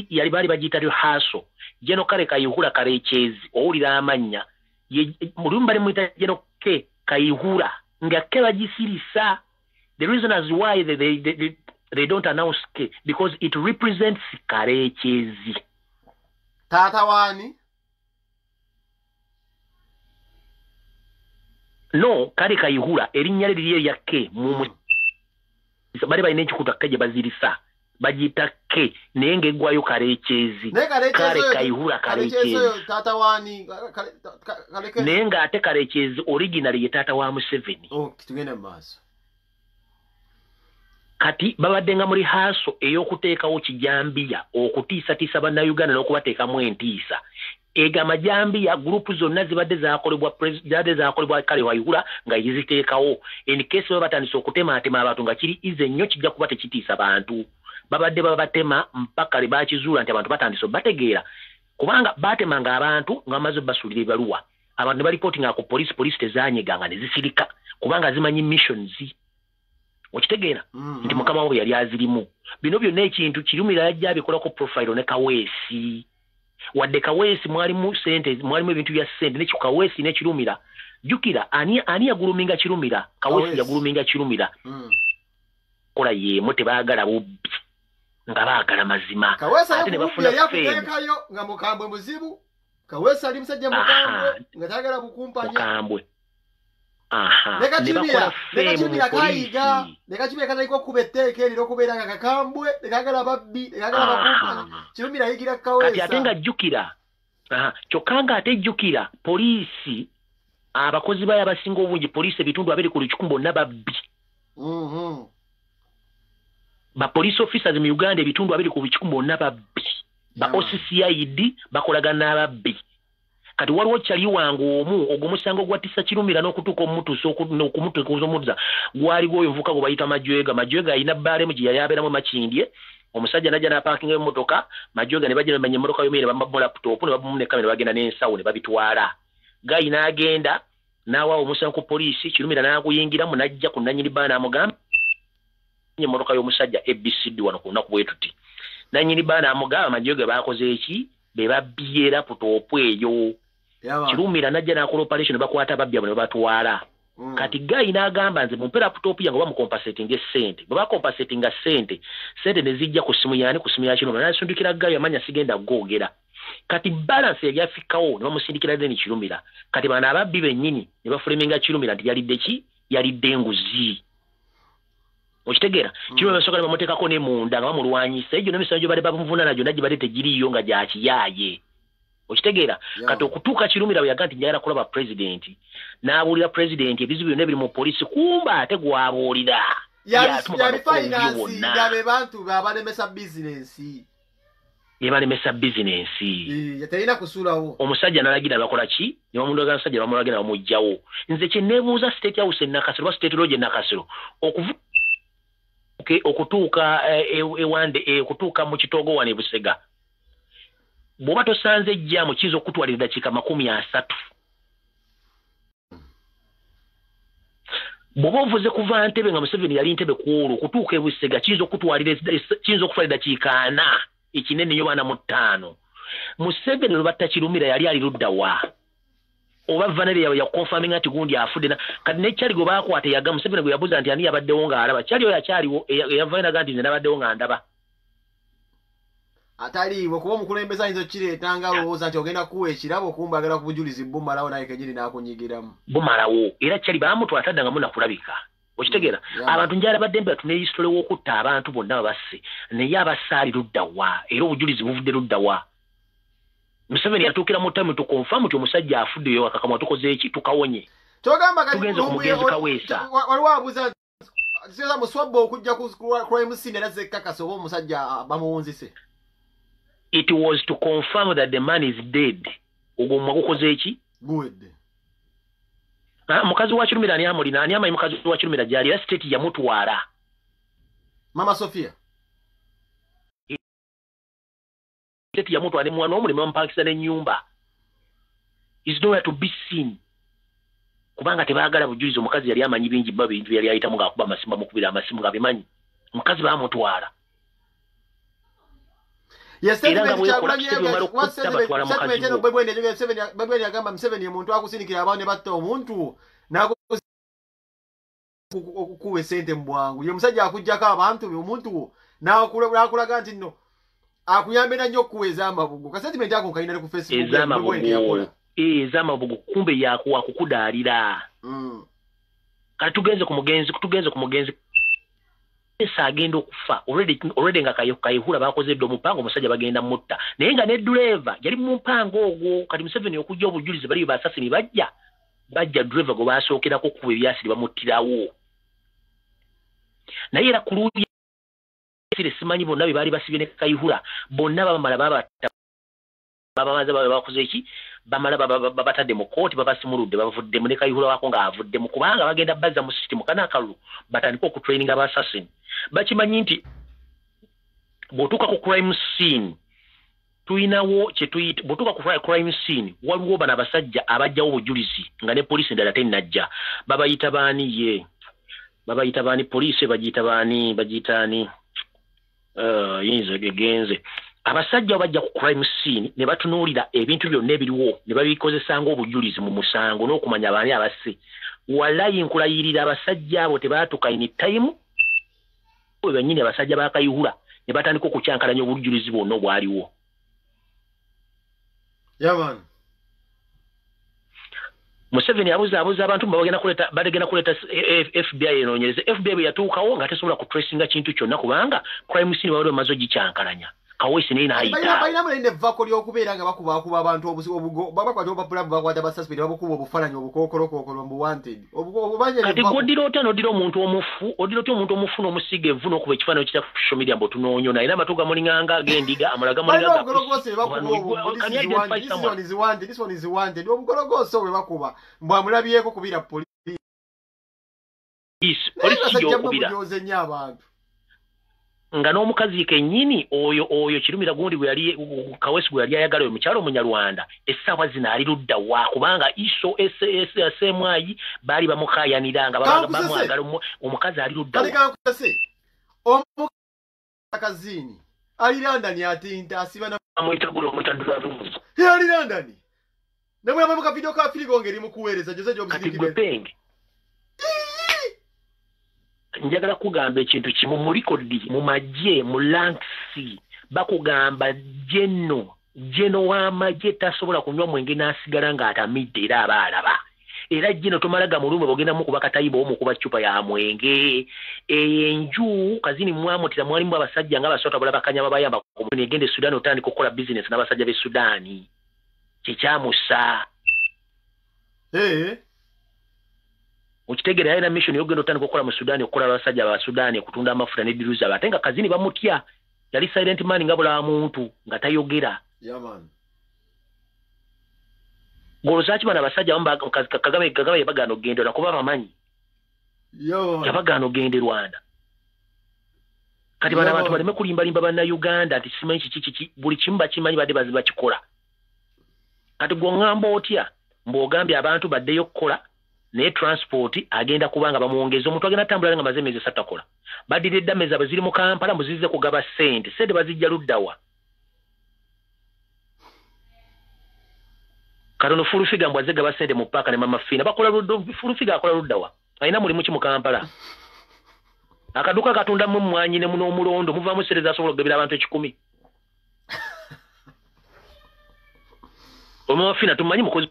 yali baali bagiyita haso. Jeno Kale Kayihura Kalekyezi owulira amannya mulimu bali muyita Jeno Ke Kayihura nga Ke bagisirisa. The reason as why they don't announce Ke because it represents Kalekyezi.
Tata wani?
No, Kale Kayihura erinnya lye ya Ke bali balina ekikuta Ke gye bazirisa bagiyita Ke naye ng'eggwayo Kalekyezi. Kale Kayihura Kalekyezi
tata wani
naye ng'ate Kalekyezi original ye taata wa Museveni.
Tugende maaso.
Kati babadde nga muri haso ey'okuteekawo kijambiya okutiisatiisa bannayuganda n'okubateekamu entiisa. Ega amajambiya gurupu zonna zibadde zaakolebwa Kale Kayihura nga yiziteekawo. In case baba batandise okutemaatema abantu nga kiri ize nnyo kijja kuba tekitiisa bantu. Babadde babatema mpaka le bakizuula nti abantu batandise bategeera. Kubanga batemanga abantu nga amaze basuulira ebaluwa. Abantu ne balipootinga ku poliisi tezaanyeganga ne zisirika kubanga zimanyi missions. Okitegeera nti mukama we yali azirimu. Bino byonna ekintu kirumira yajja abikolako profile ne Kaweesi. Wadde Kaweesi mwalimu sente, mwalimu ebintu bya sente ne Kaweesi ne kirumira. Jukira ani yaguluminga kirumira? Kaweesi yaguluminga kirumira. Kola yemu tebaagala bubbi nga baagala mazima.
Ate ne bafuna yakuteekayo nga mukambwe muzibu. Kaweesi ali musajja mukambwe nga tagala bukumpanya.
Mukambwe.
Nekachimira kayiga nekachimira kataliko kubetteeka eriro kubeera nga kakambwe nekagala babbi nekagala bakumpanya kirumira yigira Kaweesa.
Kati ate nga jjukira kyokka nga ate jjukira poliisi abakozi bayo abasinga obungi poliisi ebitundu 200 bonna babbi. Ba police officers mu Uganda ebitundu 200 bonna babbi. Ba OCCID bakolagana n'ababbi. Kati waliwo kyali wangu ogumusango gwatisa kirumira n'okutuuka omutuusa okumutuuza omudza gwali gwoyo nvuka gwe bayita Majwega alina bbaale gye yali abeeramu Makindye. Omusajja najja n'apaakinga emmotoka Majwega ne bajja bamenya emmotoka yomere bamu laptop ne bamu ne kamera bagenda n'ensawo ne babitwala. Gayi n'agenda n'awa omusango ku poliisi kirumira n'aguyingiramu n'ajja ku nannyini bbaana amugamba emmotoka y'omusajja ABCD wano ku lunaku bwe tuti. Nannyini bbaana amugamba Majwega baakoze eki be babbiye laptop eyo. Kirumira najja n'akola operation bakwata babbi abo ne batwala. Kati Gayi n'agamba nze mumpe laptop yange oba mukompensating essente. Bwe bakompensatinga sente ne zijja ku simu yaani ku simu ya Kirumira n'asindikira Gayi amanya sigenda googera. Kati balance yali afikawo ne bamusindikira deni Kirumira. Kati bana ababbi bennyini ne bafuleminga Kirumira nti yalidde ki? Yalidde enguzi. Okitegeera Kirumira basoka ne bamuteekako ne munda nga bamulwanyisa egyo n'emisango bali bamuvuna najo najja bali tegiriyo nga gya kiyaaye. Okitegeera kati okutuuka Kirumira bwe yaga nti njagala kulaba president n'abuulira president ebizibu byonna biri mu poliisi kumba ate gwabuulira
yali finance yabe bantu babalemesa bizinensi yatalina kusuulawo. Omusajja
n'alagira bakola ki ne bamulaga omusajja bamulagira bamugjawo. Nze kye neebuuza State House Nakasero oba State Lodge Nakasero okutuuka okutuuka mu Kitoogo wane Busega bw'oba tosanze ejjaamu kiyinza okutwalira eddakiika 30. Bw'oba ovuze kuva Ntebe nga Museveni yali Ntebe kwolwo okutuuka e Busega kiyinza okutwalira eddakiika 4 ekinene yo 45. Museveni lwe batta Kirumira yali ali ludda wa oba Vanele ya confirming ati gundi afudde kati ne Kyali gwe baakwata yaga Museveni gwe yabuuza nti ani yabaddewo ng'alaba Kyali oyo akyaliwo eyavayo naga nti nze nabaddewo nga ndaba.
Ataliiwo kuba omukulembeze ayinza okkireeta nga alowooza nti ogenda kuwa ekirabo okumbagala ku bujulizi bumalawo naye kenyini n'akunyigiramu.
Bumalawo era Kyali baamutwala tadda nga munakulabika. Okitegeera abantu njala badde mbe tune history w'okutta abantu bonna babasse naye abasaali ludda wa era obujulizi buvudde ludda wa. Museveni yatuukira mu ttamu tukonfamu ti omusajja afuddeyo akakamwa tukoze eki tukawonye.
Togamba
tugenze ku mugenzi Kaweesa.
Waliwo abuuza siza muswabbo okujja ku crime scene era zekkakasa oba omusajja bamuwunzise.
It was to confirm that the man is dead. Ogomwa gukoze eki?
Good.
Mukazi wa Kirumira ani amulina ani amayi mukazi wa Kirumira gyali era state yamutwala.
Mama Sofia.
State yamutwala ne mwana omulimi bampakisa n'ennyumba. Is nowhere to be seen. Kubanga tebaagala bujulizi omukazi yali amanyi bingi baba ebintu yali ayitamu ng'akuba amasimba mukubira amasimu ng'abimanyi. Omukazi baamutwala.
Yes, Babweni agamba Museveni omuntu akusindikira abaana batta omuntu n'akukuwa sente mu bwangu. Ye musajja akujjako abantu omuntu n'akulaga nti nno akuyambe nnyo okuweza amabugo. Ka sentiment ako kayina ku Facebook yakola.
Ez'amabugo kumbe yakuwa kukudaalira. Kati tugenze ku mugenzi esa agenda okufa already nga kayihula bakoze ddo mupango omusajja bagenda mutta naye nga ne driver yali mu mpango ogwo kati Museveni okujja obujulizi bali basasini bajja driver go basookerako ku ebyasiri bamuttirawo naye era kululi sire simanyi bonna bali basibye ne kayihula bonna bamala babamaza bakoze eki bamala babatadde mu kooti babasimuludde bavudde mu ne kayihula wako nga avudde mu kubanga bagenda bazza mu system kana akalu batandika okutraining abasasini bakimanyi nti botuka ku crime scene tuinawo kyetuyita botuka ku crime scene waliwo bana basajja abajjawo obujulizi nga ne police ndala tenajja babayita baani police bagiyitaani yinza gegenze abasajja bajja ku crime scene ne batunuulira ebintu byonna ebiriwo ne babikozesanga obujulizi mu musango n'okumanya abaani abase walayi nkulayirira abasajja abo tebaatuka in time bennyini abasajja bakayihula ne batandika okukyankalanya obujulizi bwonna obwaliwo.
Yaman.
Museveni abuza abantu bagenda kuleta FBI enoonyereze. FBI bwe yatuukawo nga tesobola kutracinga kintu kyonna kubanga crime scene bawaliwo bamaze ogikyankalanya. Kawesi naye n'ayita.
Balina mulende vako ly'okubeera nga bakuba abantu obugo babakwata obupapula bakwata basuspect babukuba obufaananyi obukookolo mbu wanted.
Kati godira otya n'odira omuntu omufu n'omusiga evvu n'okuba ekifaananyi kitya ku social media mbu otunoonyo naye n'amatu gamulinganga ag'endiga amalaga mulinganga.
This one is wanted. Obugologoso bwe bakuba mbw amulabyeko kubira police.
Polisi gy'okubira. Nga n'omukazi kennyini oyo Kirumira gundi bwe yali Kawesi bwe yali ayagala omukyalo Munyarwanda essaawa zino ali ludda wa kubanga iso SMI baali bamukayaniranga bamwagala omukazi ali ludda wa.
Omukazini ali London atinta asiba na
amwitagulo omutandula ruzi.
Ali London. Namwe amamuka video ka filigo ngeri mukuweereza Jose Job
Zikibenge. Njagala kugamba ekintu kimu mu likodi mu magye mu lanksi bakugamba jeno w'amagye tasobola kunywa mwenge n'asigala ng'atamidde era abaalaba era jeno tomalaga mulumwe bogenda mu kubakatayiba omu kuba cupa ya mwenge enju kazini mwamutira mwalimu abasajja nga basota bala bakanya babayamba ku negende Sudan otandika okukola business n'abasajja be Sudani kikyamusa Ukitegera yali na mission yogenda otandika okukola mu Sudani okukola abasajja ba Sudani okutunda amafuta ne diruza batenga kazini bamutya yali silent man nga bula muntu nga tayogera.
Man.
Golozachi bana basajja Kagame yabagano gendo nakuba bamanyi. Yabagano gende Rwanda. Kati bana abantu baleme kulimba bana Uganda ati simanyi kiki buli kimba kimanyi bade baziba kikola. Kati gongamba otya mbogambye abantu baddeyo kukola ne transport agenda kubanga bamuongeza omuntu agenda tambula nga mazemeze satakola badire dameza baziri mu Kampala muzize kugaba sente bazijja luddawa karono furufiga mbwaze gaba sente mu paka ne mama fina bakola furufiga akola luddawa aina mulimu ki mu Kampala akaduka katunda mu mwanyi ne muno omulondo muva mu sereza asobola kugabira abantu 10 omo fina tumanyi mukozi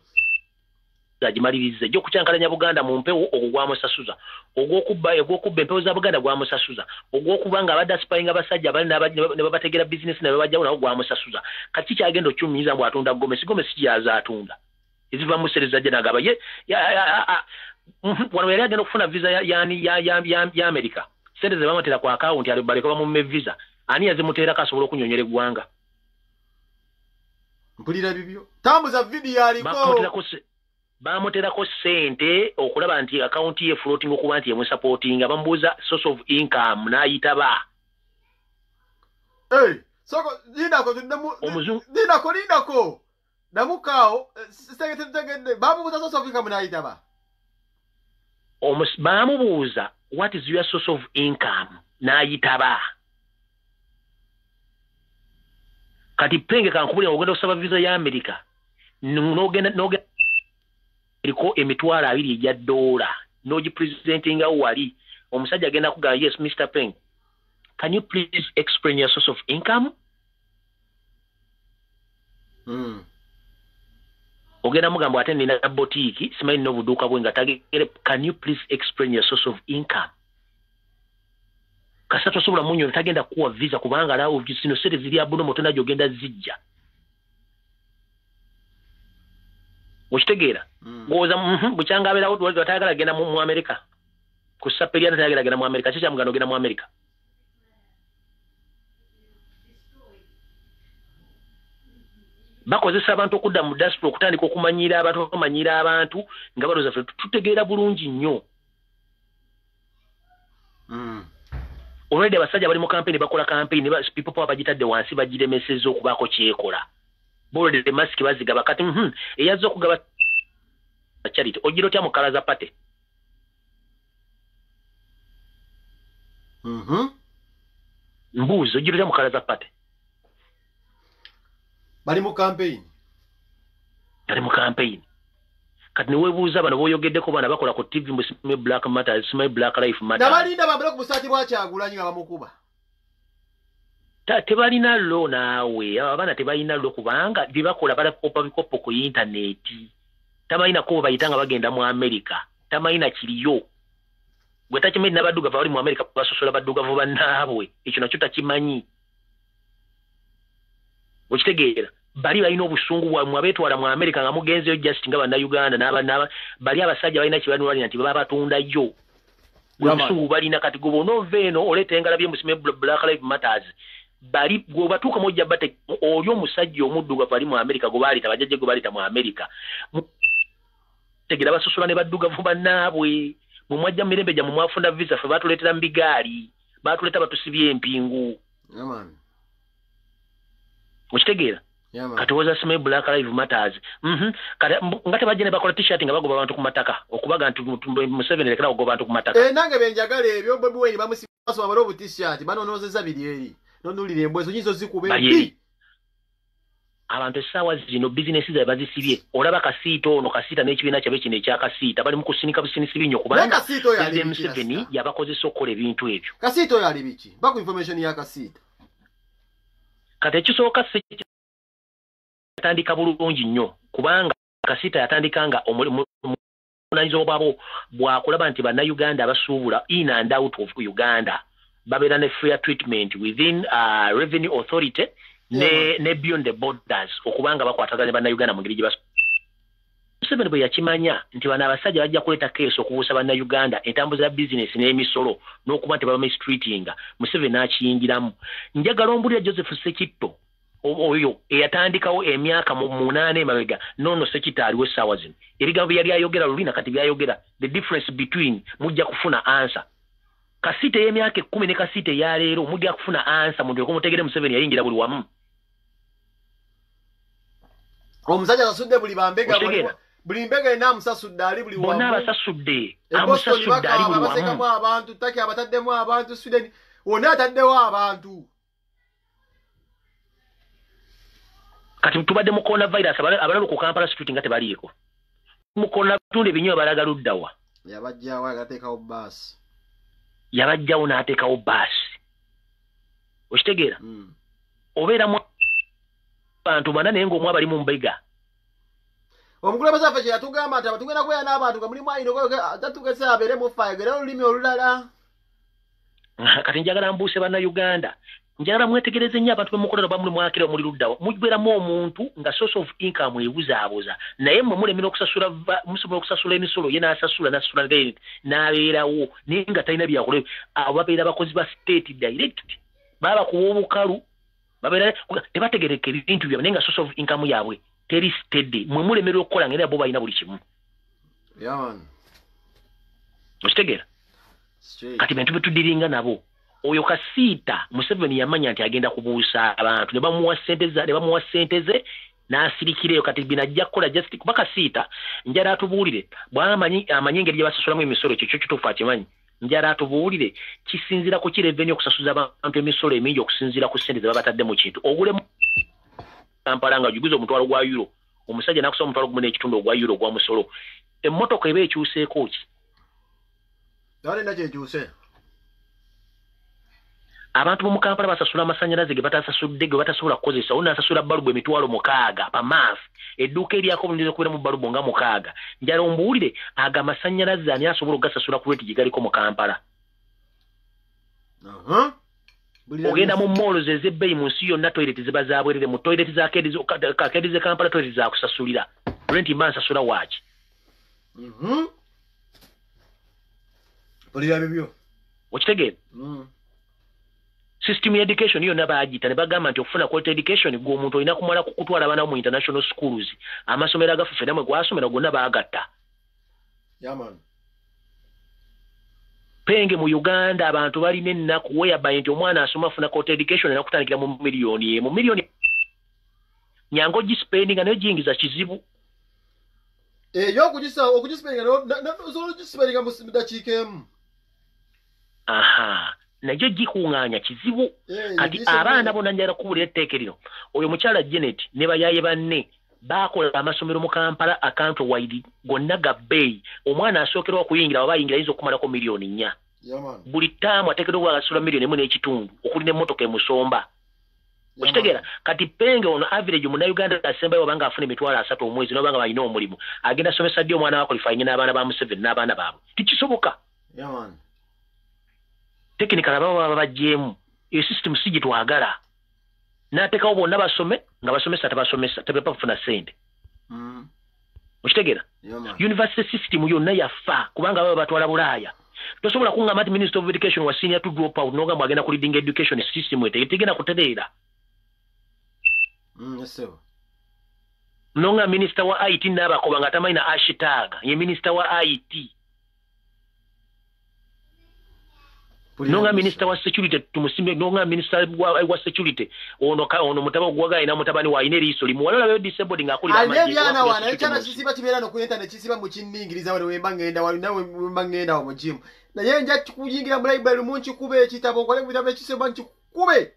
agimalirize jo kucyankalanya Buganda mu mpewo ogwamosasuza ogwokubba empewo za Buganda gwamosasuza ogwokubanga abadde spying abasajja bali ne babategera business ne babajjawo nawo gwamosasuza kati kyagenda okyumiza mbw atunda Gomesi kyaza atunda eziva mu sereza je nagaba ye wano yali agenda okufuna visa ya America sente ze bamutera ku account ali baleka bamumme visa ani yazimutera kasobola okunyonyera eggwanga
mpulira bibyo tambuza video aliko
bamuterako sente okulaba nti account ye floating okuba nti yemwe supporting bamubuuza source of income n'ayitaba
soko lindako namukao tegedde bamubuuza source of income n'ayitaba
bamubuuza what is your source of income n'ayitaba kati penge kankubulira ogenda okusaba visa ya America n'ogenda eriko emitwalo 2 ejja $, nogi presenting wali omusajja agenda kugamba yes Mr. Peng, can you please explain your source of income? Ogenda mugamba ate nina boutique simanyi n'obuduuka bwe nga tagere can you please explain your source of income? Kasatu sobola munyo tagenda kuwa visa kubanga lawo sino sente ziri abuno motona jogenda zijja okitegeera ngoza bukyanga aberawo twatayagala genda mu America kusapelya natayagala genda mu America kicha mugano genda mu America bakozesa abantu okudda mu diaspora okutandika okumanyira abantu nga baloza ffe tutegeera bulungi nnyo already abasajja bali mu campaign bakola campaign people power bagitadde wansi bagiremeseza okubaako kyekola already the mask bazigaba kati eyazza okugaba charity ojiro tya mukalaza pate mbuzo ojiro tya mukalaza pate
bali mu campaign
kati niwebuuza bano boyogeddeko bana bakola ku TV musime Black Matter sime Black Life Matter
nabalinda bambere ku busati bwa Kyagulanyi nga bamukuba
tebalina lo naawe abaana tebalina lo kubanga bibakola balakopa bikopo ku internet tabalina ko bayitanga bagenda mu America tabalina kiriyo gwe takimanyi n'abaddugavu bali mu America basosola baddugavu bannaabwe ekyo nakyo takimanyi okitegeera bali balina obusungu bwamwe abeetwala mu America nga mugenzeyo just nga banna Uganda n'aba bali abasajja balina kibalina nti baba batundayo obusungu balina kati gobonoveeno oleta engala byemusime Black Lives Matters bali gwe batuuka mojja bate oli omusajja omuddugavu bali mu America gwe baalita bajjajja gwe baalita mu America tegeera basosola ne baddugavu bannaabwe mu mwajja mirembe gya mu mwafunda visa ffe baatuleetera mbigaali baatuleeta batusibye empingu okitegeera kati woza sime Black Lives Matters kati nga tebajja ne bakola t-shirt nga bagoba abantu ku mataka okubaga nti Museveni lekera okugoba abantu ku mataka
nange benjagala ebyo Bobi Wine bamusibasoma balo bu t-shirt banonoozeza biri eri nonulire embwezo nyizo zikube
abantu essaawa zino bizinesi zaabwe bazisibye olaba kasiita ono kasiita n'ekibiina kyabe kino ekyakasiita bali mu kusinika businisi binyo kubanga Museveni yabakozesa okukola ebintu ebyo
kasiita oyo ali biki baku information ya kasiita
kati ekisooka yatandika bulungi nnyo kubanga kasiita yatandika nga omunayiza obwabo bwakulaba nti bannayuganda abasuubula in and out of Uganda babeera ne fair treatment within revenue authority ne beyond the borders okubanga bakwatagana bannayuganda mu ngeri gye Museveni bwe yakimanya nti bano abasajja bajja kuleeta keesi okubuusa bannayuganda entambuza ya bizinesi n'emisolo n'okuba nti baba mistreatinga Museveni n'akiyingiramu njagala ombulira Joseph Sekitto oyo eyatandikawo emyaka mu 8 emabega nono Sekitto aliwo essaawa zino ebigambo yali ayogera lulina kati byayogera the difference between mujja kufuna answer kasiita y'emyaka 10 ne kasiita eya leero mujja kufuna answer muntu okumutegere Museveni yayingira buli wamu
omusajja asudde buli bambega buli mbega ina amusasudde ali buli wamu
bonna abasasudde amusasudde ali buli wamu
abantu taki abataddemu abantu Sweden wonna ataddewo abantu
kati tubadde mu coronavirus abalala ku Kampala street nga tebaliiko mu corona tunde ebinyo balaga luddawa
yabajjawo agateekawo bus
yabajjawo n'ateekawo basi okitegeera obeera mu bantu bana naye ng'omu abali mu mbega
omukulembeze waffe kye yatugamba nti abatugenda kwera n'abantu nga mulimu ayina tatugese abeere mu fayegera olulimi olulala
kati njagala mbuuse bannayuganda njagala mwetegereze nnyo abantu bemukolera bamuli mwakira omuli luddawa mubeeramu omuntu nga source of income ebuzaabuza naye mmwe mulemera musobola okusasula emisolo ye n'asasula rent n'abeerawo naye nga talina byakola abo babeera bakozi ba state direct baba kuwa obukalu babeera tebategereka ebintu byabwe naye nga source of income yaabwe teri steady mmwe mulemera okukola ngera bo balina buli kimu okitegeera kati bintu betudiringa nabo oyo Kasiita Museveni yamanya nti agenda kubuusa abantu ne bamuwa ssente ze n'asirikireyo kati binajja kukola just kuba Kasiita njala atubuulire bw'amanyi engeri gye basasulamu emisolo kyo kituufu akimanyi njala atubuulire kisinziira ku kireveni okusasuza abantu emisolo emingi okusinziira ku ssente ze babatadde mu kintu ogulemu Kampala nga juguza omutwalo gwa euro omusajja n'akusoma omutwalo gumu n'ekitundu ogwa euro gwa musolo emmotoka eba ekyuseeko ki
dale na kyuuse
abantu mu Kampala basasula amasannyalaze ge batasasudde ge batasobola kukozesa ono asasula balubu emitwalo 600 pa month edduuka eryako bulungi okubeera mu balubu nga 600 njala ombuulire aga amasannyalaze ani asobola ogasasula ku rate gye galiko mu Kampala ogenda mu malls ez'ebbeeyi mu nsi yonna toilet ziba zaabwerere mu toilet za kakedi ze Kampala toilet zakusasulira rent mba nsasula waaki
bulira bibyo
okitegeera system ya education yonna baagita ne bagamba nti okufuna quality education gwe omuntu olina kumala kukutwala abaana mu international schools amasomero agaffe namwe gwasomera gonna baagatta penge mu Uganda abantu balina ennaku whereby nti omwana asoma afuna quality education era kutandikira mu miliyoni nyango gispendinga nayo giyingiza kizibu
okugispendinga mu dakiika emu
najo gikuŋŋaanya kizibu kati abaana bonna njala kuwulira etteeka lino oyo mukyala Janet ne bayaye banne baakola amasomero mu Kampala account wide gonna ga bbeeyi omwana asookerwa okuyingira oba ayingira ayinza okumalako miliyoni 4 buli ttaamu ateekeddwa agasula miliyoni 1.5 okulinda emmotoka emusomba okitegeera kati penge ono average Munnayuganda asembayo obanga afuna emitwalo 3 omwezi nobanga balina omulimu agenda asomesa ddi omwana wakolifayinga n'abaana ba Museveni n'abaana baabwe tikisoboka technical baba bajjemu iyo system si gitwagala n'ateekawo bonna basome nga basomesa tabasomesa tebapafuna sente okitegeera university system yonna yafa kubanga baba batwala Bulaaya tosobola kungamba nti Minister of Education wa senior to drop out nogamba agenda ku leading education system tegena kutereera nonga Minister wa IT n'abakoba nga tamayina hashtag ye Minister wa IT nonga Minister wa security tumusimbe nonga Minister wa security ono mutaba ogwaga ina mutabani wa ine liso limuwalala byo disabled ngakuli
amaje ana wana ekyana kisiba kibera no ku internet kisiba mu kinningiriza wale wemba ngenda wali nawe wemba ngenda wa mujimu na ye nja kuyingira mu library munchi kube ekitabo kole bitabo kiseba nchi kube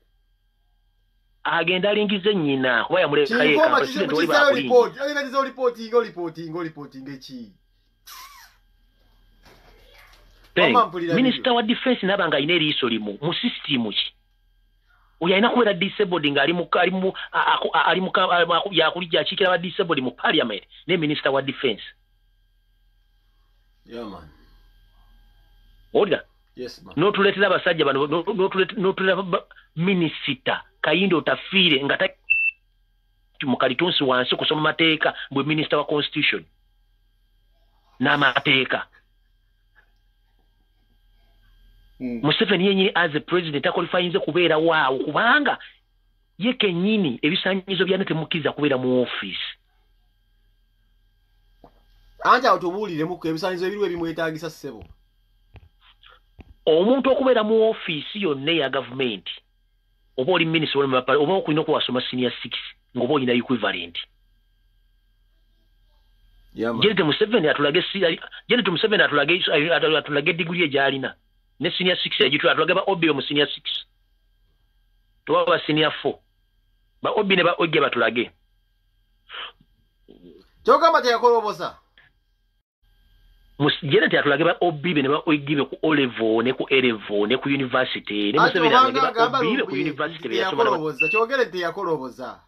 agenda alingize nyina kuba yamuleka ye ka president oli ba
report agenda dizo reporting echi
Minister wa defense nabanga ine liso limu mu system ki uyayina kuwera disabled nga ali mu yakulija akikira ba disabled mu parliament ne Minister wa defense Oda no tuletera abasajja bano no tuletera minister Kayindo tafire ngata mukalitonsi wansi kusoma mateeka bwe Minister wa constitution na mateeka Museveni yenyini as a president akolifayinze kubeera waawo kubanga ye kenyini ebisanyizo byane temukiza kubeera mu office
anja otubulire mu ebisanyizo ebirwe bimwetaagisa ssebo
omuntu okubeera mu office yonna ya government oba oli minister oba okulina okuwasoma senior 6 ngoba olina equivalent Janet Museveni atulage degree egyalina ne senior 6 ejitu atulage ba obi mu senior 6 tuwa ba senior 4 ba obi ne ba oge batulage
Choka mate yakolobosa
Janet atulage ba obi ne ba oge ku olevo ne ku elevo ne ku university ne Museveni atulage ba obi ku university be yasoma
yakoloboza chogere te yakoloboza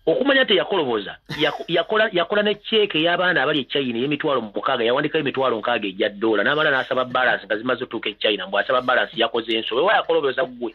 okumanya teyakoloboza yakola ne check y'abaana abali e China y'emitwalo 6 yawandika emitwalo 6 ejja $, n'amala n'asaba balance nga zimaze otuuka e China mbw asaba balance yakoze ensobe wa yakoloboza gwe